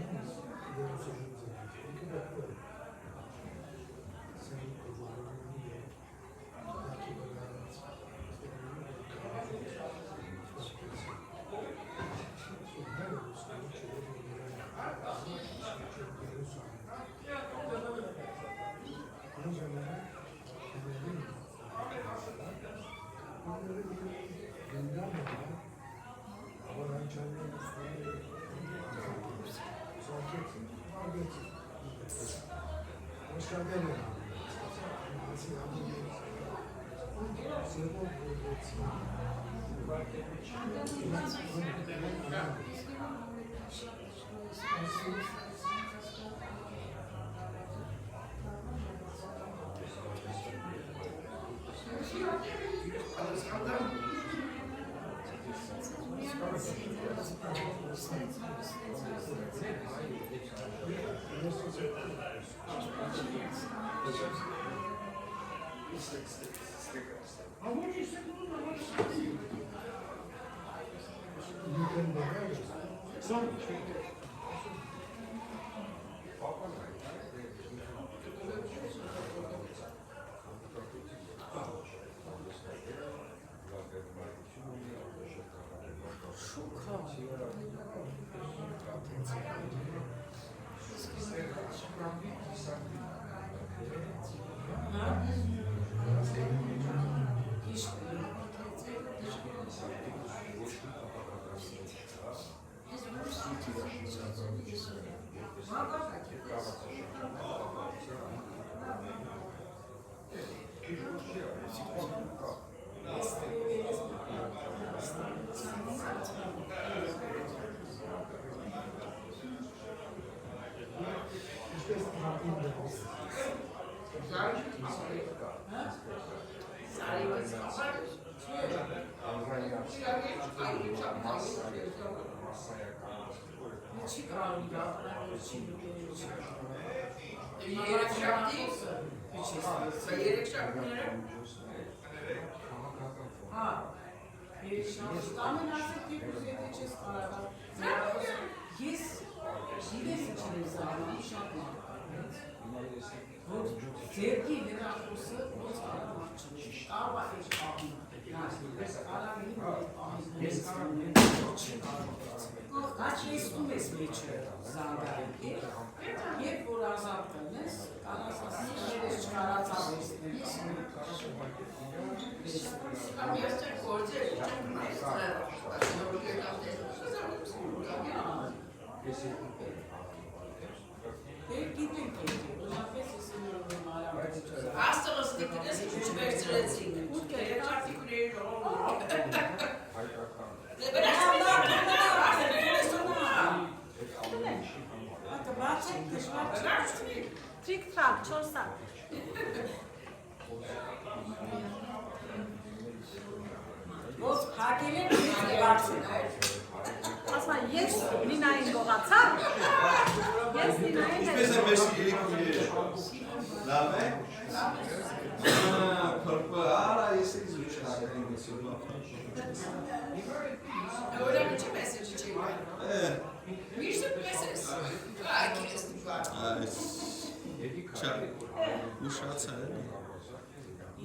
Չի կարող գալ, չի երեք շաբթի։ Երեք շաբթիները։ Հա։ Երեք շաբթի տանեն ասեք դեպուս եթե չես կարող։ Ես իրես չեմ զարմանում շատ մարդկանց։ Որ ձերքի վերախոսը ոնց կարող չնի։ Տարվա էջ աղում։ Արամի ես կարող եմ չի կարող։ Հաչ եսնում ես մեջը զանգարել, երբ որ ազատ տնես, կարաս ասես ես չկարացավեսնեմ։ Ես չեմ գործել, չեմ գիտենք ուզապես ես եմ արամից։ Աստղս դիքնես ինչ վերցրեցինք, ուտ կերեք արտիկուների ժողով։ Trick-track, 4 saat. Ոնց հակել են ինձ բարձր։ Ասма, ես Նինային գողացա։ Ես Նինային Ինչպես է մեզ երիկույր։ Լավ է։ Փրփը արա ես էս ու չհակային գսուլա։ Որը մի մեսեջի չի։ Միշտ մեսեջ։ Ակես դուք։ Այս չա ուշացա է։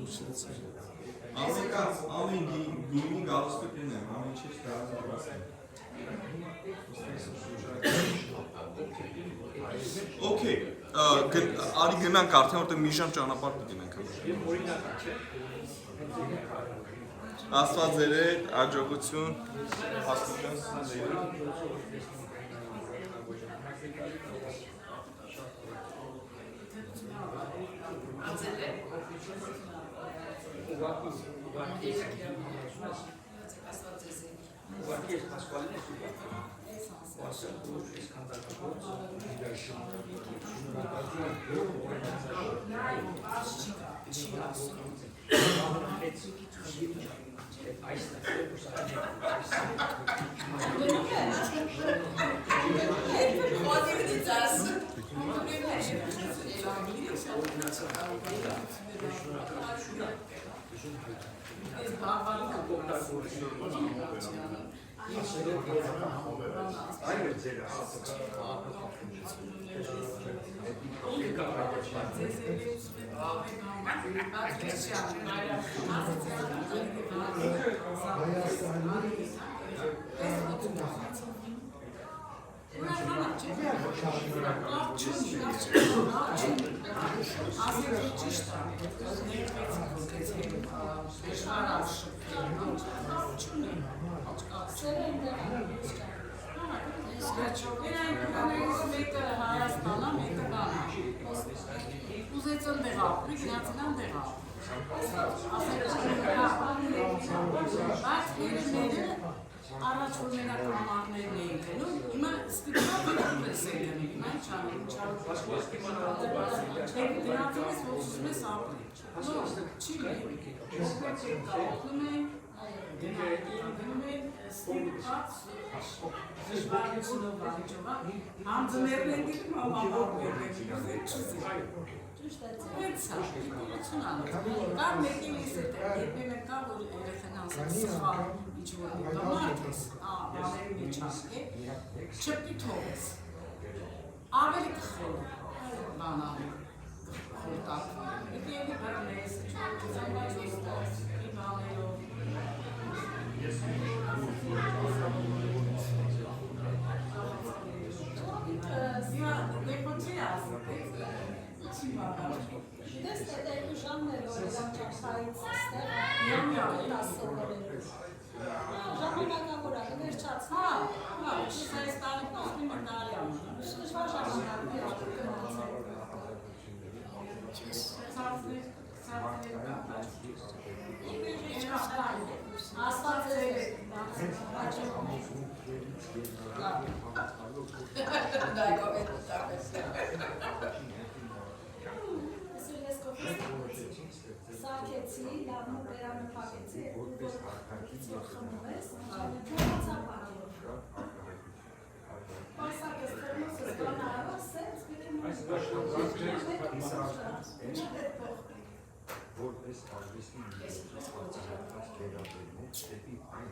Ուշացա։ Ամեն գույնի գալստուկին եմ, ամեն չես կարազարվասն։ Okay, արի գնանք արդեն որտեղ մի ժամ ճանապարհ պիտի մենք։ Աստված ձեր հետ, աջակցություն, հաստատություն ձեր հետ։ Ուզեցան դեղավ, գնացնան դեղավ։ Բայց երևները առաջ որ մենակ համարներն էին գնում, հիմա ստիպված դեպս են գնում, հիմա ինչ անեն, ինչ անեն։ Դրանից ես որ ուզում ես ապրի։ Չի լինի։ Օգնում են, գնում են, ստիպված, դժվարությունով վարիչովա, համձներն են գիտում, համապարներն են գիտում, չուզի։ Այցա, դիպորություն անում։ Կար մեկի ես էտ է, երբեմն կա, որ երեխեն անսակ սխալ ինչ-որ նոդամարդ ես, բաների մեջ ասկ է, չպի թողես, ավելի կխոր բանանում, խորտակվում, ետի էլի բրնես, ծանվայրով, մի բաներով, դեպոչի ասկ է, Գիտես, թե երկու ժամն է, որ իրան ճախայից ստեղ, ժամանակավոր է, վերջացնի։ հա, ես այս տարիքն ասնում եմ տարի ամեն։ Դժվար ժամանակներ Աստված ձեր Սարքեցի, լավն ու բերանը փակեցի, ու որ քիչ որ խմում ես, փոխացա բանալով։ Մասակը ստերմոսը ստանա արասեց, Այս դաշնամուրը որպես արվեստի միջոցառված վերաբերմունք դեպի այն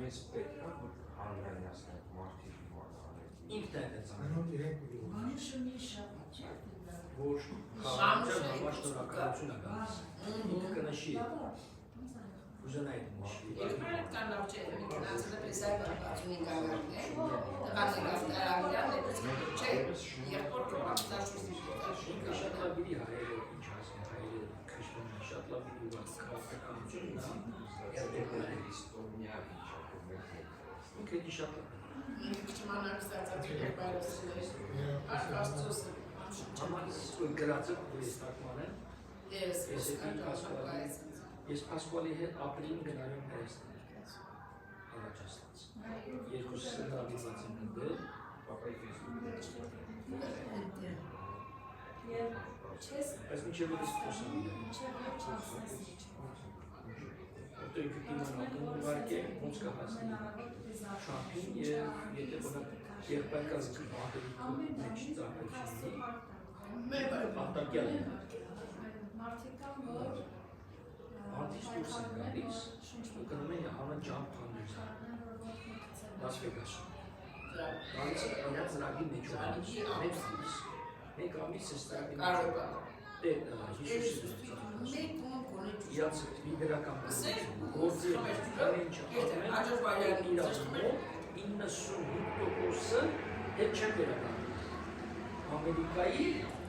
ես պետք է որ անհրաժեշտ մարդիկ իմանալու ինքնին Մանիշնի շապաճ որ խաղացը համաշնորհակալություն է գալիս ինքը կնշի ուզենայի նշի Երկրորդ կանավ չէ, մի գնացել է պրեսայր բացունի գավարն է, տղաները գավարան է, չէ, երկրորդ կողմացաշուսի ինքը շատ լավ բիդի հայերը ինչ հասնի հայերը քրիստոնյա շատ լավ բիդի ուղղած քաղաքականությունն է ինքը դի շատ լավ Չմանակ ստացածի բայրոսի արկաստոսը Ամաս գրածը ես տակման եմ ես Պասկուալի հետ ապրիլին գնալում Հայաստան առաջաստած երկուսս հրավիրված եմ ընդել այս միջև ես խոսում որտեղ իմանալու ուղարկե ոնց կհասնի շամպին և եթե բնակ երկբարկած կհատերիկու մեջ ծաղկությունի արտակյալ են Արտիս դուրս են գալիս, գնում են համը ջամփ հանդիսան, Լաս Վեգասում։ Գալիս է այդ ծրագրի մեջ ուղղակի, մեկ ամիս է ծրագրի մեջ ուղղակի, իրաց լիդերական գործի են իրացմով 95%-ը հետ չեն վերականգնում։ Ամերիկայի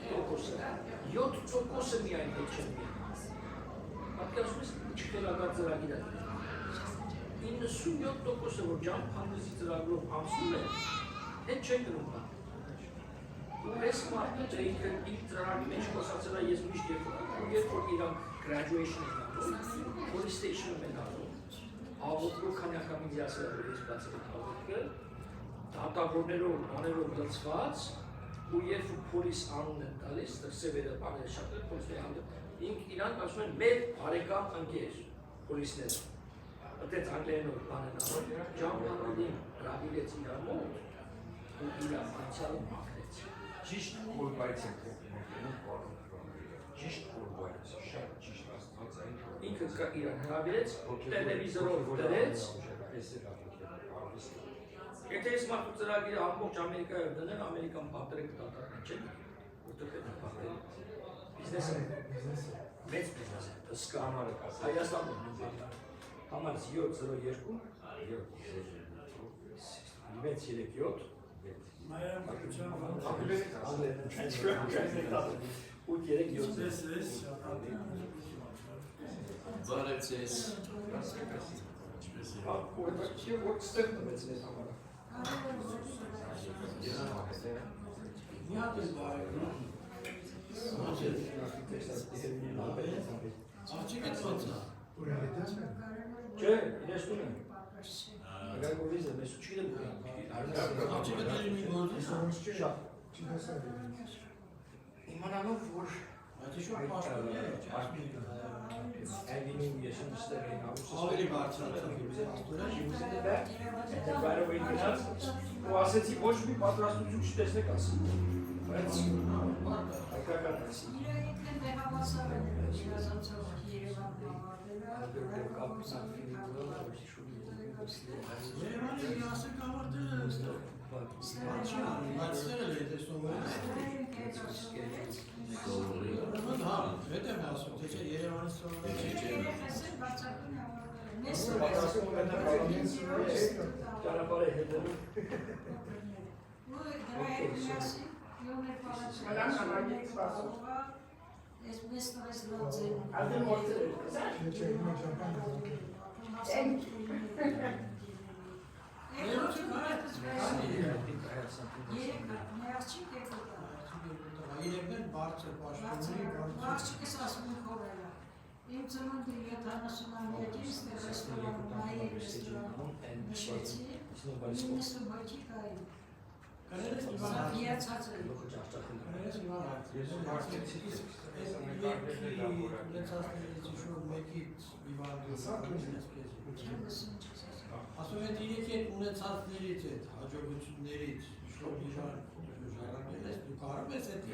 տոկոսը, 7%-ը միայն հետ չեն վերականգնում։ Պատկերացնում ես չխելագար ծրագիր է։ 97%-ը որ ջամփ հանդիսի ծրագրով անցնում է, հետ չեն գնում։ Ու ես մարդը ինքը իր ծրագրի մեջ խոսացել է ես միշտ երբ որ իրանք graduation են անում, police station-ում են անում, աղոթքով քանի անգամ ինձ ասել է որ ես բացել եմ աղոթքը, դատավորներով, բաներով լցված, ու երբ որ police անուն են տալիս, սևերը բաները շատ են police-ների հանդեպ, իրանք ասում են մեր բարեկամ ընկեր, police-ները, այդպես անգլերենով բան են անում, ջամփանալին հրավիրեց իր մոտ, ու իր անցյալը մաքրեց։ Ճիշտ կորբայց են կողմնականում պարոն ճիշտ կորբայց, շատ ճիշտ աստվածային ինքը իրան հրավիրեց, տելևիզորով դրեց, եթե ես մարդու ծրագիրը ամբողջ Ամերիկայով դնել, Ամերիկան պատերը կդատարան չեն, որտեղ պետք է պատերը։ Բիզնեսը, մեծ բիզնես է, ըսկանարը կաս, Հայաստանում համար 702, 637, ու 3-7 Բարև ձեզ։ Որ ստեղ տնվեց ես համարը։ Մի հատ ես բարեկում։ Աղջիկ է ծոցա։ Չէ, իրես տուն եմ։ Գարգովիզ եմ, ես չի դեմ Աղջիկը դերի մի գործ է։ շատ։ Իմանալով, որ Ատիշով պաշտպան է։ Այդինին ես ընդստեղ էին ամուսս։ Ավելի բարձրացան։ Բարով էին գնաց, ու ասեցի ոչ մի պատրաստություն չտեսնեք ասի։ Բայց հայկական ասի։ Երևանի միասը կավարտել է բացել է տեսնում հա, հետ եմ ասում, թե չէ Երևանից ճանապարհը հետևում։ Յոներ Մնամ նամակից սպասում։ Ես մեզ նորից լոձեն։ Արդեն մորցել եք, Չէ, հիմա ճապան Իրեններ բարձր պաշտոնի, Աղջիկս ասում է խորելա։ Իմ ծնունդը 70-ամյակից ռեստորանում, նայի ռեստորանում նշեցի, 90 բակի կային։ կներես Սա իվան հիացած է։ կներես իվան ունեցածներից ինչ-որ մեկից իվան Չեմ լսում չես ասում։ ասում են իրեք այդ ունեցածներից այդ հաջողություններից ինչ-որ իվան ժառանգել ես, դու կարում ես այդ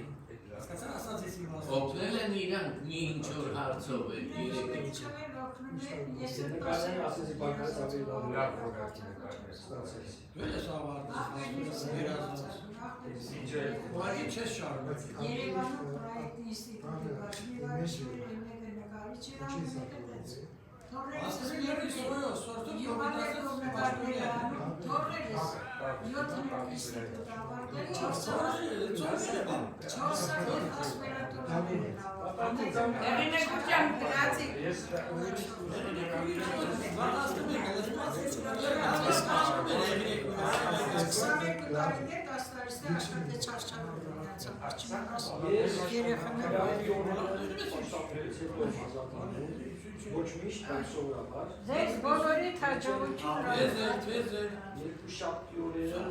հասկացան ասած ես իմ ասած Օգնել են իրանք մի ինչ-որ հարցով է երեք Ինչով են օգնում են, ես եմ Նկարները ասեցի բակարած ավելի լավ Լավ խորհրդի նկարներ։ դու ես ավարտել ուղղակի չես շարունակել Երևանում պրոյեկտ ինստիտուտի բաժնիվարիչները մեկը նկարիչ էր անում, մեկը տենց։ Ասեցիների սոյո, սորտով Յուղալերով նկարներ անում, թորերս, 7 ինստիտուտ ավարտել, 4 ասպերատորներ են ավարտել։ Հեղինակության գնացի։ տարիներ 10 տարիներ աշխատեց Չարչարով ունեցավ Ոչ միշտ կամ սովորաբար Ձեզ բոլորի հաջողություն երկու շաբթի օրերը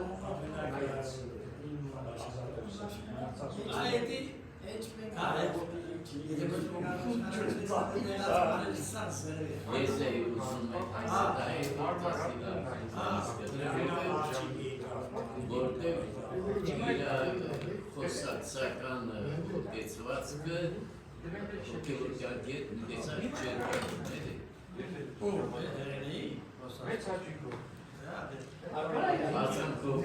Ես էի ուզում եք որտեղ իր խոսացական կեցվածքը հոգևորական հետ ունեցած չէր մեծ հաճույքով բացանքով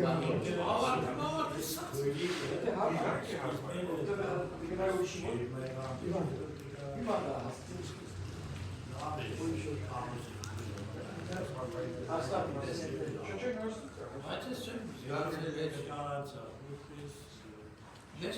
Ես